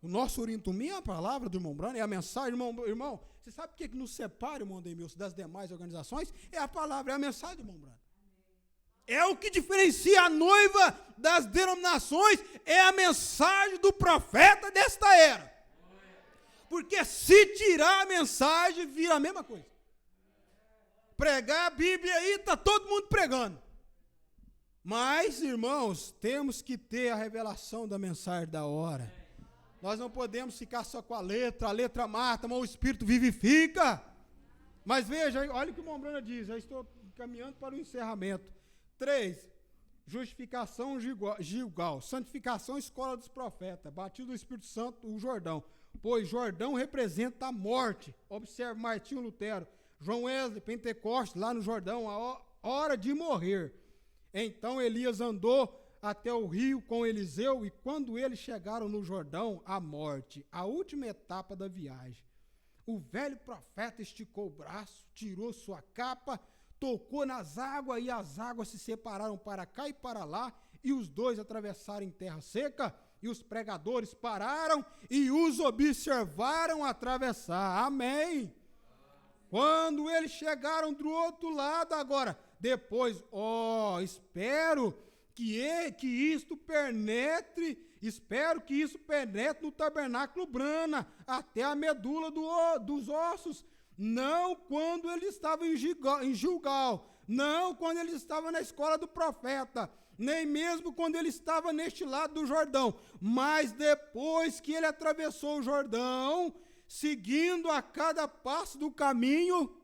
O nosso Urim Tumim é a palavra do irmão Brano, é a mensagem, irmão, você sabe o que nos separa, irmão Deimilson, das demais organizações? É a palavra, é a mensagem do irmão Brano. É o que diferencia a noiva das denominações, é a mensagem do profeta desta era. Porque se tirar a mensagem, vira a mesma coisa. Pregar a Bíblia aí, está todo mundo pregando. Mas, irmãos, temos que ter a revelação da mensagem da hora. Nós não podemos ficar só com a letra mata, mas o Espírito vivifica. Mas veja, olha o que o irmão Brana diz, já estou caminhando para o encerramento. 3, justificação Gilgal, santificação escola dos profetas, batismo do Espírito Santo, o Jordão, pois Jordão representa a morte. Observe Martinho Lutero, João Wesley, Pentecostes, lá no Jordão, a hora de morrer. Então Elias andou até o rio com Eliseu, e quando eles chegaram no Jordão, a morte, a última etapa da viagem. O velho profeta esticou o braço, tirou sua capa, tocou nas águas, e as águas se separaram para cá e para lá, e os dois atravessaram em terra seca, e os pregadores pararam e os observaram atravessar. Amém. Quando eles chegaram do outro lado, agora, depois, espero que isto penetre no tabernáculo Brana, até a medula dos ossos. Não quando ele estava em Gilgal, não quando ele estava na escola do profeta, nem mesmo quando ele estava neste lado do Jordão, mas depois que ele atravessou o Jordão, seguindo a cada passo do caminho,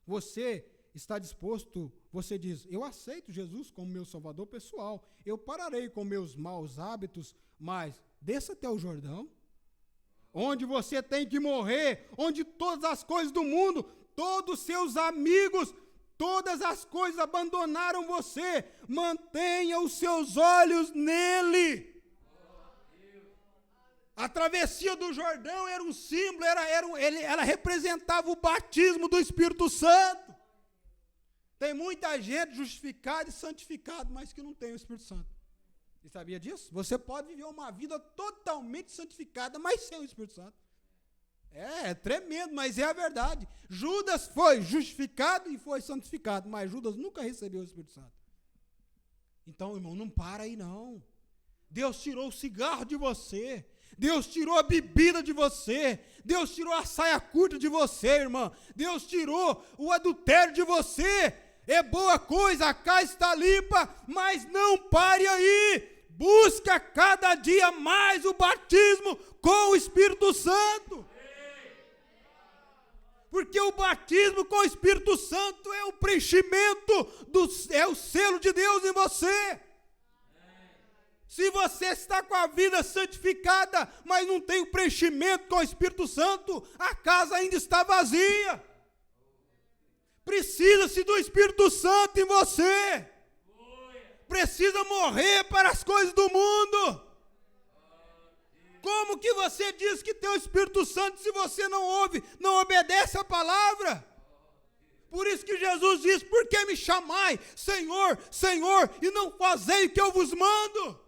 você está disposto, você diz, eu aceito Jesus como meu salvador pessoal, eu pararei com meus maus hábitos, mas desça até o Jordão, onde você tem que morrer, onde todas as coisas do mundo todos seus amigos, todas as coisas abandonaram você. Mantenha os seus olhos nele. A travessia do Jordão era um símbolo, ela representava o batismo do Espírito Santo. Tem muita gente justificada e santificada, mas que não tem o Espírito Santo. Você sabia disso? Você pode viver uma vida totalmente santificada, mas sem o Espírito Santo. É tremendo, mas é a verdade. Judas foi justificado e foi santificado, mas Judas nunca recebeu o Espírito Santo. Então, irmão, não para aí não. Deus tirou o cigarro de você. Deus tirou a bebida de você. Deus tirou a saia curta de você, irmã. Deus tirou o adultério de você. É boa coisa, a casa está limpa, mas não pare aí. Busca cada dia mais o batismo com o Espírito Santo. Porque o batismo com o Espírito Santo é o preenchimento, é o selo de Deus em você. Se você está com a vida santificada, mas não tem o preenchimento com o Espírito Santo, a casa ainda está vazia. Precisa-se do Espírito Santo em você. Precisa morrer para as coisas do mundo. Como que você diz que tem o Espírito Santo se você não ouve, não obedece a palavra? Por isso que Jesus diz, por que me chamai, Senhor, Senhor, e não fazei o que eu vos mando?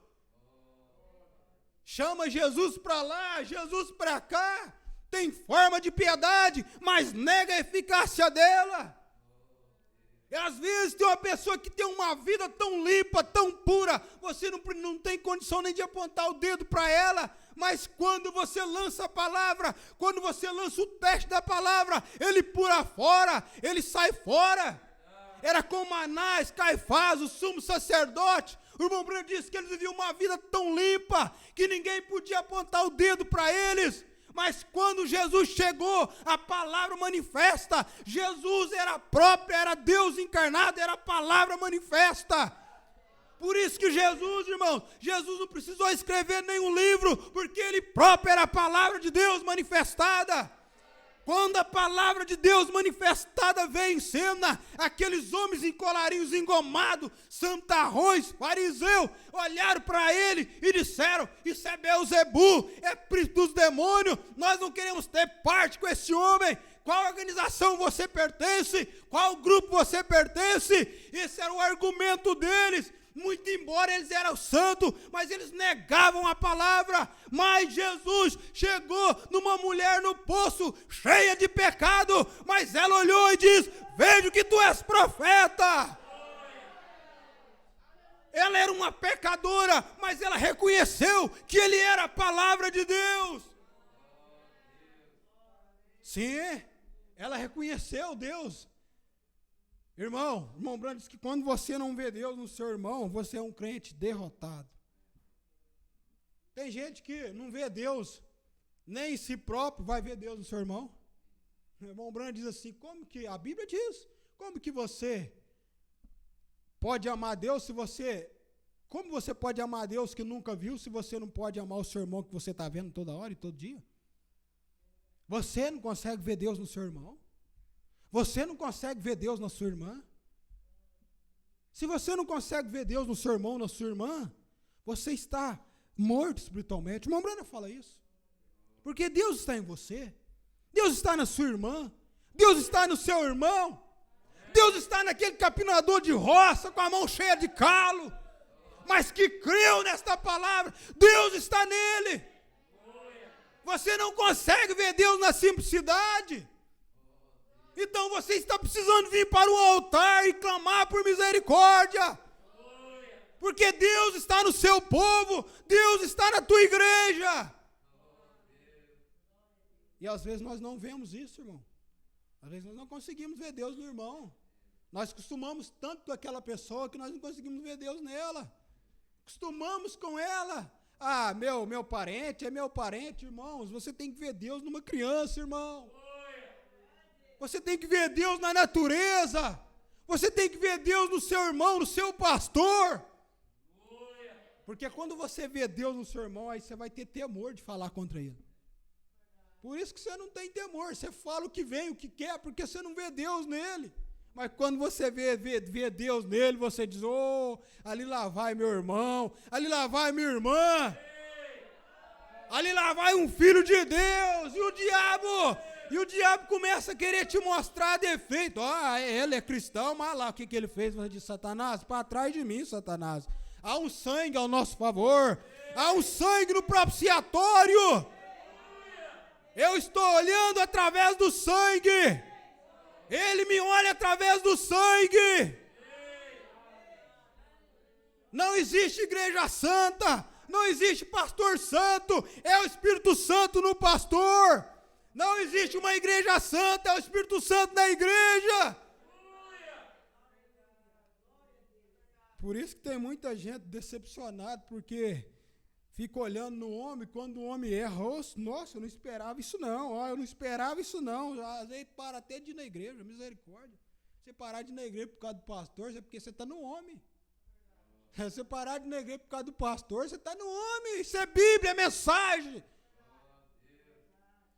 Chama Jesus para lá, Jesus para cá, tem forma de piedade, mas nega a eficácia dela. E às vezes tem uma pessoa que tem uma vida tão limpa, tão pura, você não tem condição nem de apontar o dedo para ela, mas quando você lança a palavra, quando você lança o teste da palavra, ele pula fora, ele sai fora. Era como Anás, Caifás, o sumo sacerdote. O irmão Branham disse que eles viviam uma vida tão limpa, que ninguém podia apontar o dedo para eles. Mas quando Jesus chegou, a palavra manifesta. Jesus era próprio, era Deus encarnado, era a palavra manifesta. Por isso que Jesus, irmãos, Jesus não precisou escrever nenhum livro, porque ele próprio era a palavra de Deus manifestada. Quando a palavra de Deus manifestada veio em cena, aqueles homens em colarinhos engomados, santarrões, fariseus, olharam para ele e disseram, isso é Beelzebu, é príncipe dos demônios, nós não queremos ter parte com esse homem. Qual organização você pertence? Qual grupo você pertence? Esse era o argumento deles. Muito embora eles eram santos, mas eles negavam a palavra. Mas Jesus chegou numa mulher no poço, cheia de pecado, mas ela olhou e disse, vejo que tu és profeta. Ela era uma pecadora, mas ela reconheceu que ele era a palavra de Deus. Sim, ela reconheceu Deus. Irmão Branham diz que quando você não vê Deus no seu irmão, você é um crente derrotado. Tem gente que não vê Deus nem em si próprio, vai ver Deus no seu irmão. O irmão Branham diz assim, como que, a Bíblia diz, como que você pode amar Deus se você, como você pode amar Deus que nunca viu, se você não pode amar o seu irmão que você está vendo toda hora e todo dia? Você não consegue ver Deus no seu irmão? Você não consegue ver Deus na sua irmã? Se você não consegue ver Deus no seu irmão, na sua irmã, você está morto espiritualmente. O irmão Branham fala isso. Porque Deus está em você. Deus está na sua irmã. Deus está no seu irmão. Deus está naquele capinador de roça com a mão cheia de calo. Mas que creu nesta palavra. Deus está nele. Você não consegue ver Deus na simplicidade. Então você está precisando vir para o altar e clamar por misericórdia. Porque Deus está no seu povo, Deus está na tua igreja. E às vezes nós não vemos isso, irmão. Às vezes nós não conseguimos ver Deus no irmão. Nós costumamos tanto aquela pessoa que nós não conseguimos ver Deus nela. Costumamos com ela. Ah, meu parente é meu parente, irmãos. Você tem que ver Deus numa criança, irmão. Você tem que ver Deus na natureza. Você tem que ver Deus no seu irmão, no seu pastor. Porque quando você vê Deus no seu irmão, aí você vai ter temor de falar contra ele. Por isso que você não tem temor. Você fala o que vem, o que quer, porque você não vê Deus nele. Mas quando você vê Deus nele, você diz, oh, ali lá vai meu irmão, ali lá vai minha irmã, ali lá vai um filho de Deus, e o diabo começa a querer te mostrar defeito. Ele é cristão, mas lá, o que ele fez? Você diz, Satanás, para trás de mim, Satanás. Há um sangue ao nosso favor, há um sangue no propiciatório. Eu estou olhando através do sangue. Ele me olha através do sangue. Não existe igreja santa, não existe pastor santo, é o Espírito Santo no pastor. Não existe uma igreja santa, é o Espírito Santo na igreja. Por isso que tem muita gente decepcionada, porque fica olhando no homem, quando o homem erra, nossa, eu não esperava isso não, eu não esperava isso não, às vezes para até de ir na igreja, misericórdia. Você parar de ir na igreja por causa do pastor, é porque você está no homem. Você parar de ir na igreja por causa do pastor, você está no homem, isso é Bíblia, é mensagem.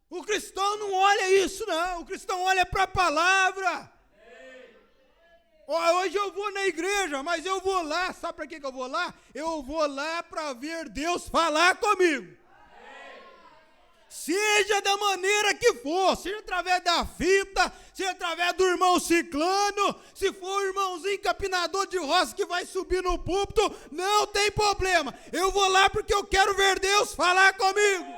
O cristão não olha isso não, o cristão olha para a palavra. Hoje eu vou na igreja, mas eu vou lá, sabe para que eu vou lá? Eu vou lá para ver Deus falar comigo. Seja da maneira que for, seja através da fita, seja através do irmão ciclano, se for o irmãozinho capinador de roça que vai subir no púlpito, não tem problema. Eu vou lá porque eu quero ver Deus falar comigo.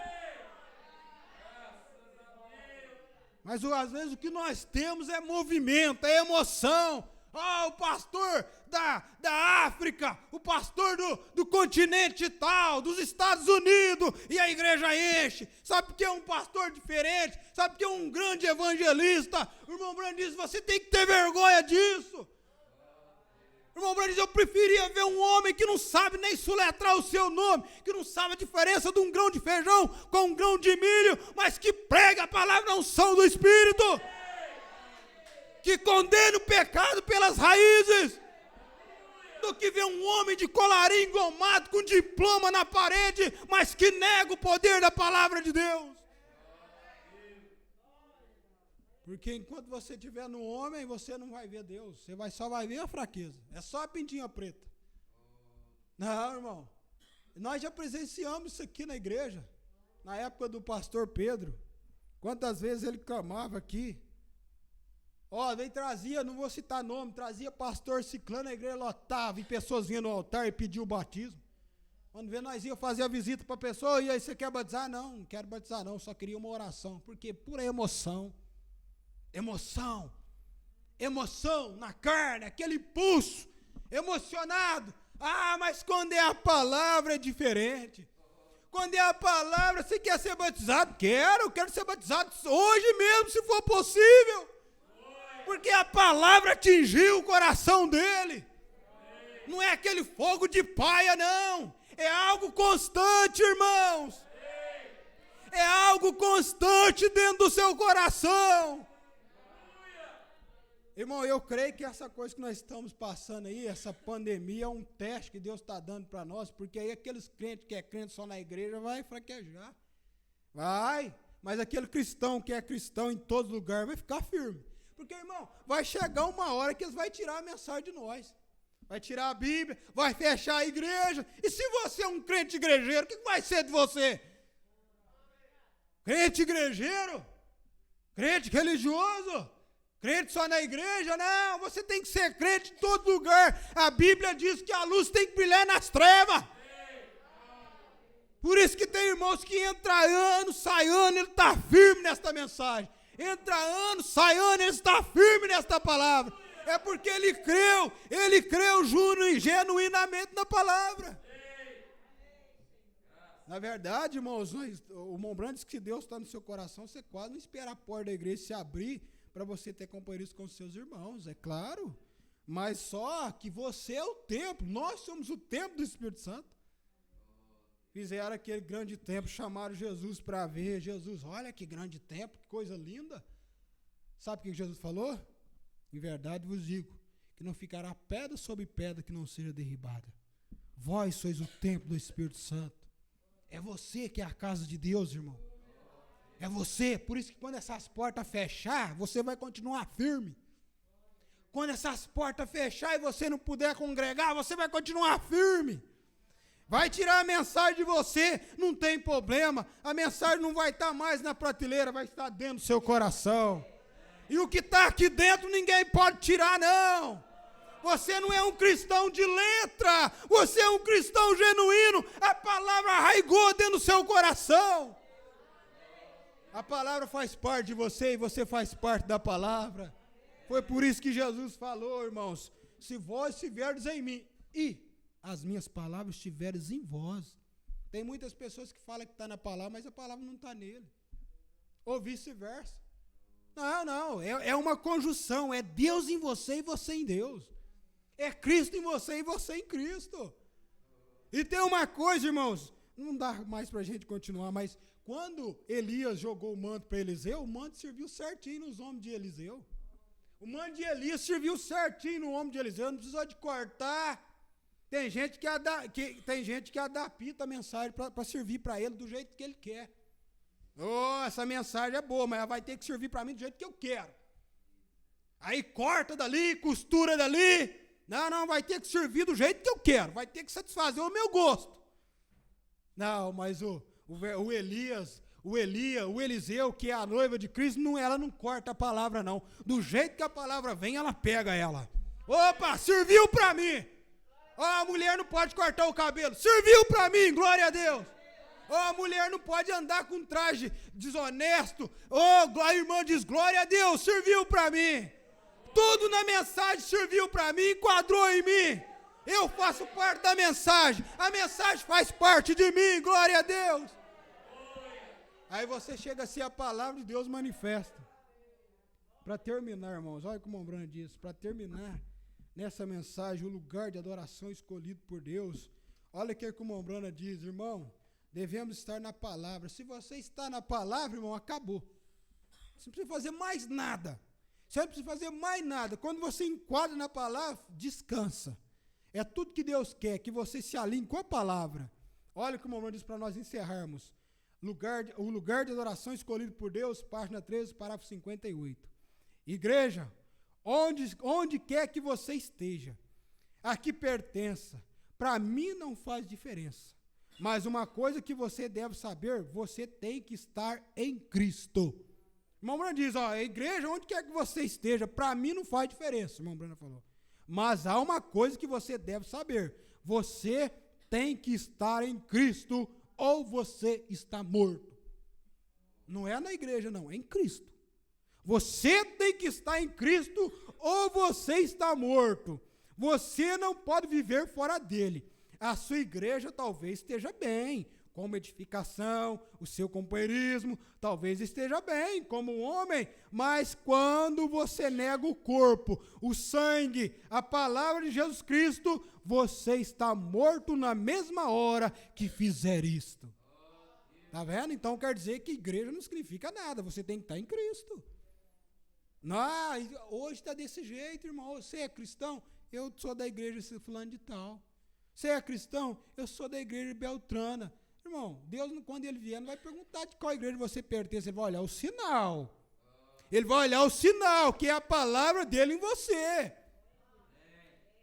Mas às vezes o que nós temos é movimento, é emoção. O pastor da África, o pastor do continente tal, dos Estados Unidos, e a igreja enche. Sabe por que é um pastor diferente? Sabe por que é um grande evangelista? O irmão Branco diz, você tem que ter vergonha disso. O irmão Branco diz, eu preferia ver um homem que não sabe nem soletrar o seu nome, que não sabe a diferença de um grão de feijão com um grão de milho, mas que prega a palavra na unção do Espírito. Que condena o pecado pelas raízes, do que ver um homem de colarinho engomado, com diploma na parede, mas que nega o poder da palavra de Deus. Porque enquanto você estiver no homem, você não vai ver Deus, você só vai ver a fraqueza, é só a pintinha preta. Não, irmão, nós já presenciamos isso aqui na igreja, na época do pastor Pedro, quantas vezes ele clamava aqui, daí trazia, não vou citar nome, trazia pastor ciclano, a igreja lotava, e pessoas vinham no altar e pediam o batismo. Quando vê, nós ia fazer a visita para a pessoa, e aí, você quer batizar? Não quero batizar não, só queria uma oração, porque pura emoção na carne, aquele impulso, emocionado. Mas quando é a palavra é diferente. Quando é a palavra, você quer ser batizado? Eu quero ser batizado hoje mesmo, se for possível. Porque a palavra atingiu o coração dele. Não é aquele fogo de paia, não. É algo constante, irmãos. É algo constante dentro do seu coração. Irmão, eu creio que essa coisa que nós estamos passando aí, essa pandemia, é um teste que Deus está dando para nós, porque aí aqueles crentes que é crente só na igreja vai fraquejar. Vai, mas aquele cristão que é cristão em todo lugar vai ficar firme. Porque, irmão, vai chegar uma hora que eles vão tirar a mensagem de nós. Vai tirar a Bíblia, vai fechar a igreja. E se você é um crente igrejeiro, o que vai ser de você? Crente igrejeiro? Crente religioso? Crente só na igreja? Não, você tem que ser crente em todo lugar. A Bíblia diz que a luz tem que brilhar nas trevas. Por isso que tem irmãos que entra ano, sai ano, ele está firme nesta mensagem. Entra ano, sai ano, ele está firme nesta palavra. É porque ele creu genuinamente na palavra. Na verdade, irmãos, o irmão Branco diz que se Deus está no seu coração, você quase não espera a porta da igreja se abrir para você ter companheirismo com os seus irmãos, é claro. Mas só que você é o templo, nós somos o templo do Espírito Santo. Fizeram aquele grande templo, chamaram Jesus para ver. Jesus, olha que grande templo, que coisa linda. Sabe o que Jesus falou? Em verdade vos digo, que não ficará pedra sobre pedra que não seja derribada. Vós sois o templo do Espírito Santo. É você que é a casa de Deus, irmão. É você. Por isso que quando essas portas fechar, você vai continuar firme. Quando essas portas fechar e você não puder congregar, você vai continuar firme. Vai tirar a mensagem de você, não tem problema. A mensagem não vai estar mais na prateleira, vai estar dentro do seu coração. E o que está aqui dentro ninguém pode tirar, não. Você não é um cristão de letra, você é um cristão genuíno. A palavra arraigou dentro do seu coração. A palavra faz parte de você e você faz parte da palavra. Foi por isso que Jesus falou, irmãos, se vós estiverdes em mim e as minhas palavras estiverem em vós. Tem muitas pessoas que falam que está na palavra, mas a palavra não está nele. Ou vice-versa. Não, é uma conjunção, é Deus em você e você em Deus. É Cristo em você e você em Cristo. E tem uma coisa, irmãos, não dá mais para a gente continuar, mas quando Elias jogou o manto para Eliseu, o manto serviu certinho nos ombros de Eliseu. O manto de Elias serviu certinho no ombro de Eliseu, não precisou de cortar. Tem gente que adapta a mensagem para servir para ele do jeito que ele quer. Essa mensagem é boa, mas ela vai ter que servir para mim do jeito que eu quero. Aí corta dali, costura dali. Não, vai ter que servir do jeito que eu quero. Vai ter que satisfazer o meu gosto. Não, mas o Eliseu, que é a noiva de Cristo, ela não corta a palavra, não. Do jeito que a palavra vem, ela pega ela. Opa, serviu para mim. A mulher não pode cortar o cabelo. Serviu para mim, glória a Deus. A mulher não pode andar com traje desonesto. A irmã diz, glória a Deus, serviu para mim. Tudo na mensagem serviu para mim, enquadrou em mim. Eu faço parte da mensagem. A mensagem faz parte de mim, glória a Deus. Aí você chega assim, a palavra de Deus manifesta. Para terminar, irmãos, olha como o Mombrana diz, para terminar nessa mensagem, o lugar de adoração escolhido por Deus. Olha o que o Mombrana diz, irmão, devemos estar na palavra. Se você está na palavra, irmão, acabou. Você não precisa fazer mais nada. Você não precisa fazer mais nada. Quando você enquadra na palavra, descansa. É tudo que Deus quer, que você se alinhe com a palavra. Olha o que o Mombrana diz para nós encerrarmos. O lugar de adoração escolhido por Deus, página 13, parágrafo 58. Igreja, onde quer que você esteja, aqui pertença, para mim não faz diferença. Mas uma coisa que você deve saber, você tem que estar em Cristo. O irmão Brana diz, a igreja, onde quer que você esteja, para mim não faz diferença, o irmão Brana falou. Mas há uma coisa que você deve saber, você tem que estar em Cristo ou você está morto. Não é na igreja não, é em Cristo. Você tem que estar em Cristo ou você está morto. Você não pode viver fora dele. A sua igreja talvez esteja bem, como edificação, o seu companheirismo, talvez esteja bem como homem, mas quando você nega o corpo, o sangue, a palavra de Jesus Cristo, você está morto na mesma hora que fizer isto. Está vendo? Então quer dizer que igreja não significa nada, você tem que estar em Cristo. Não, hoje está desse jeito, irmão. Você é cristão? Eu sou da igreja fulano de tal. Você é cristão? Eu sou da igreja Beltrana. Irmão, Deus, quando ele vier, não vai perguntar de qual igreja você pertence, ele vai olhar o sinal. Ele vai olhar o sinal, que é a palavra dele em você.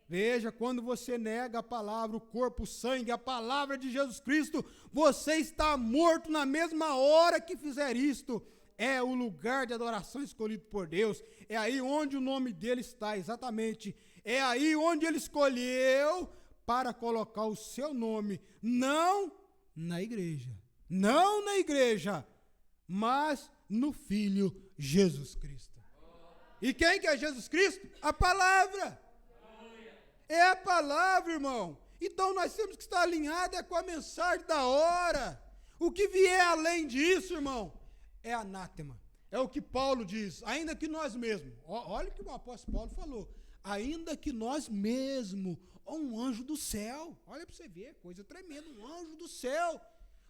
Veja, quando você nega a palavra, o corpo, o sangue, a palavra de Jesus Cristo, você está morto na mesma hora que fizer isto. É o lugar de adoração escolhido por Deus. É aí onde o nome dele está, exatamente. É aí onde ele escolheu para colocar o seu nome, não na igreja, mas no Filho Jesus Cristo. E quem que é Jesus Cristo? A palavra. É a palavra, irmão. Então nós temos que estar alinhados com a mensagem da hora. O que vier além disso, irmão, é anátema. É o que Paulo diz, ainda que nós mesmos, olha o que o apóstolo Paulo falou, ainda que nós mesmos, um anjo do céu, olha para você ver, coisa tremenda, um anjo do céu,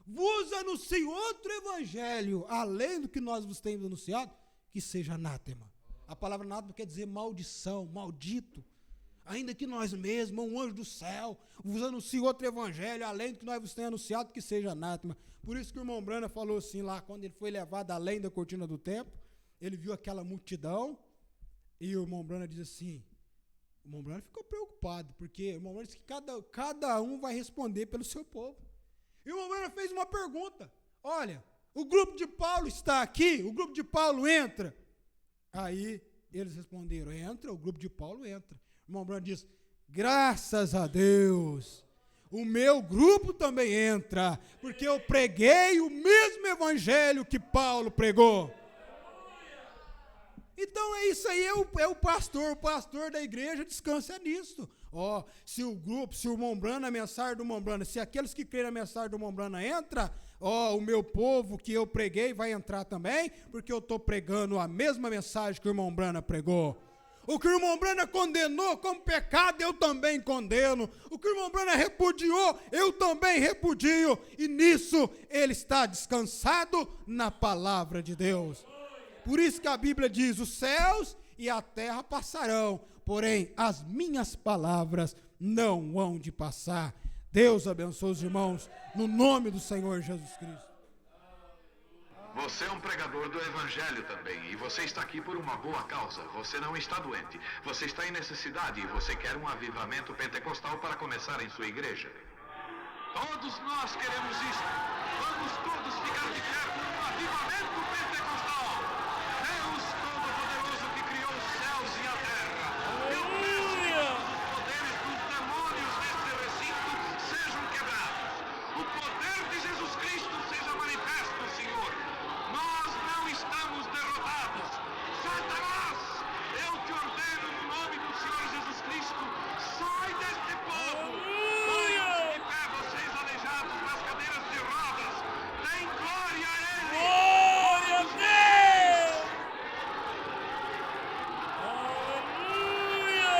vos anuncie outro evangelho, além do que nós vos temos anunciado, que seja anátema. A palavra anátema quer dizer maldição, maldito. ainda que nós mesmos, um anjo do céu, vos anuncie outro evangelho, além do que nós vos tenhamos anunciado, que seja anátema. Por isso que o irmão Brana falou assim lá, quando ele foi levado além da cortina do templo, ele viu aquela multidão, e o irmão Brana diz assim, o irmão Brana ficou preocupado, porque o irmão Brana disse que cada um vai responder pelo seu povo. E o irmão Brana fez uma pergunta, olha, o grupo de Paulo está aqui, o grupo de Paulo entra. Aí eles responderam, entra, o grupo de Paulo entra. O irmão Brana diz, graças a Deus, o meu grupo também entra, porque eu preguei o mesmo evangelho que Paulo pregou. Então é isso aí, é o pastor da igreja descansa nisso. Se o grupo, se o irmão Brana, a mensagem do irmão Brana, se aqueles que creem na mensagem do irmão Brana entra, o meu povo que eu preguei vai entrar também, porque eu estou pregando a mesma mensagem que o irmão Brana pregou. O que o irmão Brana condenou como pecado, eu também condeno. O que o irmão Brana repudiou, eu também repudio. E nisso ele está descansado na palavra de Deus. Por isso que a Bíblia diz, os céus e a terra passarão, porém as minhas palavras não hão de passar. Deus abençoe os irmãos, no nome do Senhor Jesus Cristo. Você é um pregador do Evangelho também, e você está aqui por uma boa causa. Você não está doente, você está em necessidade e você quer um avivamento pentecostal para começar em sua igreja. Todos nós queremos isso. Vamos todos ficar de pé por um avivamento pentecostal. Deus Todo-Poderoso que criou os céus e a terra. Eu peço que todos os poderes dos demônios deste recinto sejam quebrados. O poder de Jesus Cristo seja manifesto, Senhor. Nós não estamos derrotados. Satanás, eu te ordeno no nome do Senhor Jesus Cristo, sai deste povo. Ponham-se de pé, vocês aleijados nas cadeiras de rodas. Dêem glória a Ele. Glória a Deus! Aleluia!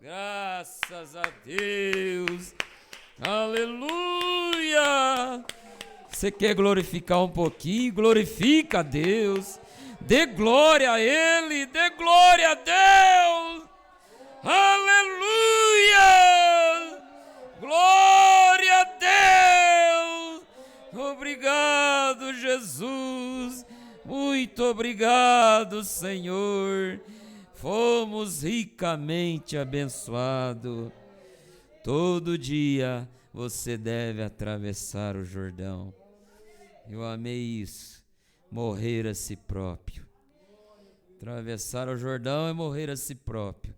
Graças a Deus! Aleluia! Você quer glorificar um pouquinho? Glorifica a Deus. Dê glória a Ele. Dê glória a Deus. Aleluia! Glória a Deus. Obrigado, Jesus. Muito obrigado, Senhor. Fomos ricamente abençoados. Todo dia você deve atravessar o Jordão. Eu amei isso. Morrer a si próprio. Atravessar o Jordão é morrer a si próprio.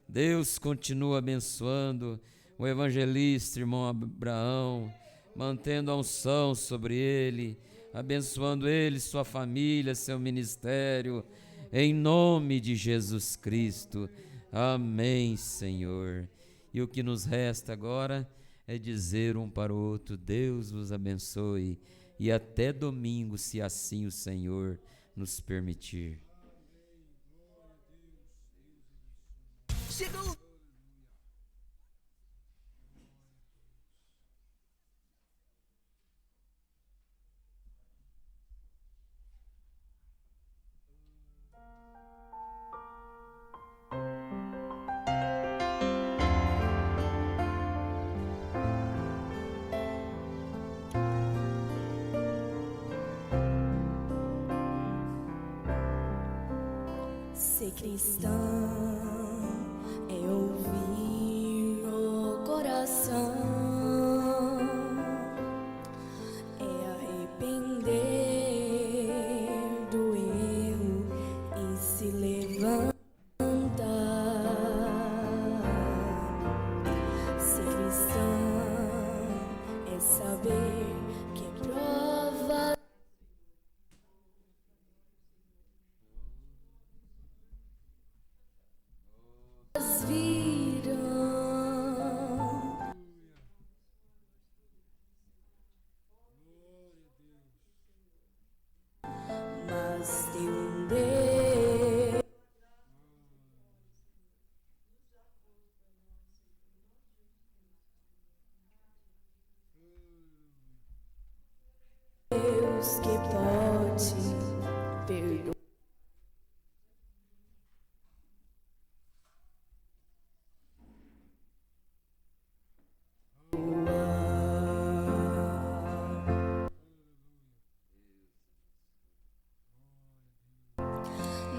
Deus continua abençoando o evangelista, irmão Abraão, mantendo a unção sobre ele, abençoando ele, sua família, seu ministério, em nome de Jesus Cristo. Amém, Senhor. E o que nos resta agora é dizer um para o outro, Deus vos abençoe, e até domingo, se assim o Senhor nos permitir. Chegou! Ser cristão é ouvir o coração, é arrepender do erro e se levantar. Ser cristão é saber que prova virão. Deus que pode perdoar.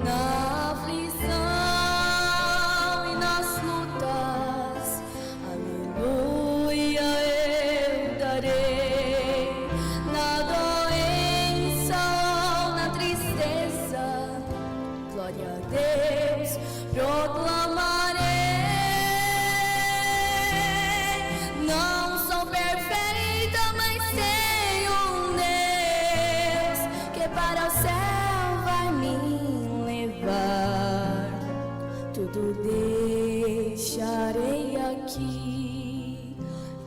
Na aflição e nas lutas, aleluia, eu darei. Na doença ou na tristeza, glória a Deus, proclamarei. Não sou perfeita, mas tenho um Deus que para o céu vai me levar. Tudo deixarei aqui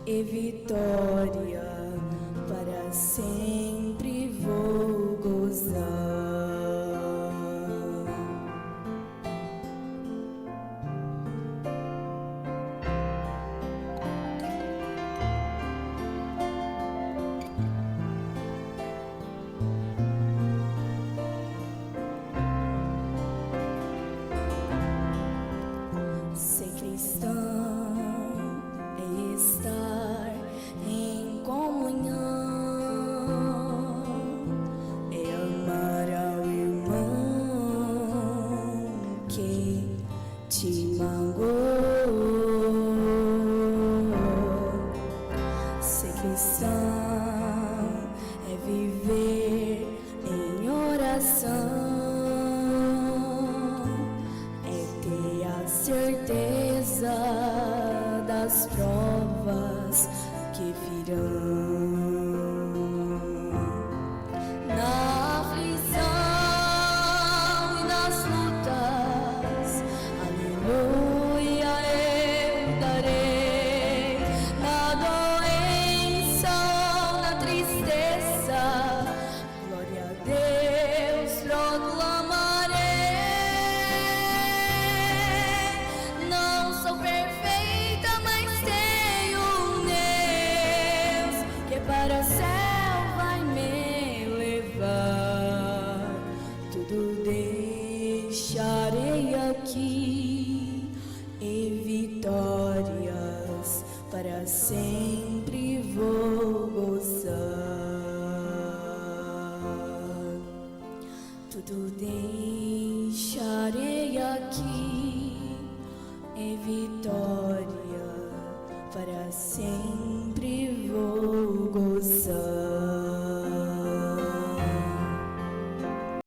e vitória para sempre vou gozar. Ser cristão é estar em comunhão, é amar ao irmão que te magoou. Ser cristão é viver em oração, é ter a certeza das provas que virão. Na aflição e nas lutas, aleluia, eu darei. Na doença ou na tristeza, glória a Deus, proclamarei. Não sou perfeita, mas tenho um Deus que para o céu vai me levar. Tudo deixarei aqui e vitórias para sempre vou gozar. Tudo deixarei aqui e vitória para sempre vou gozar.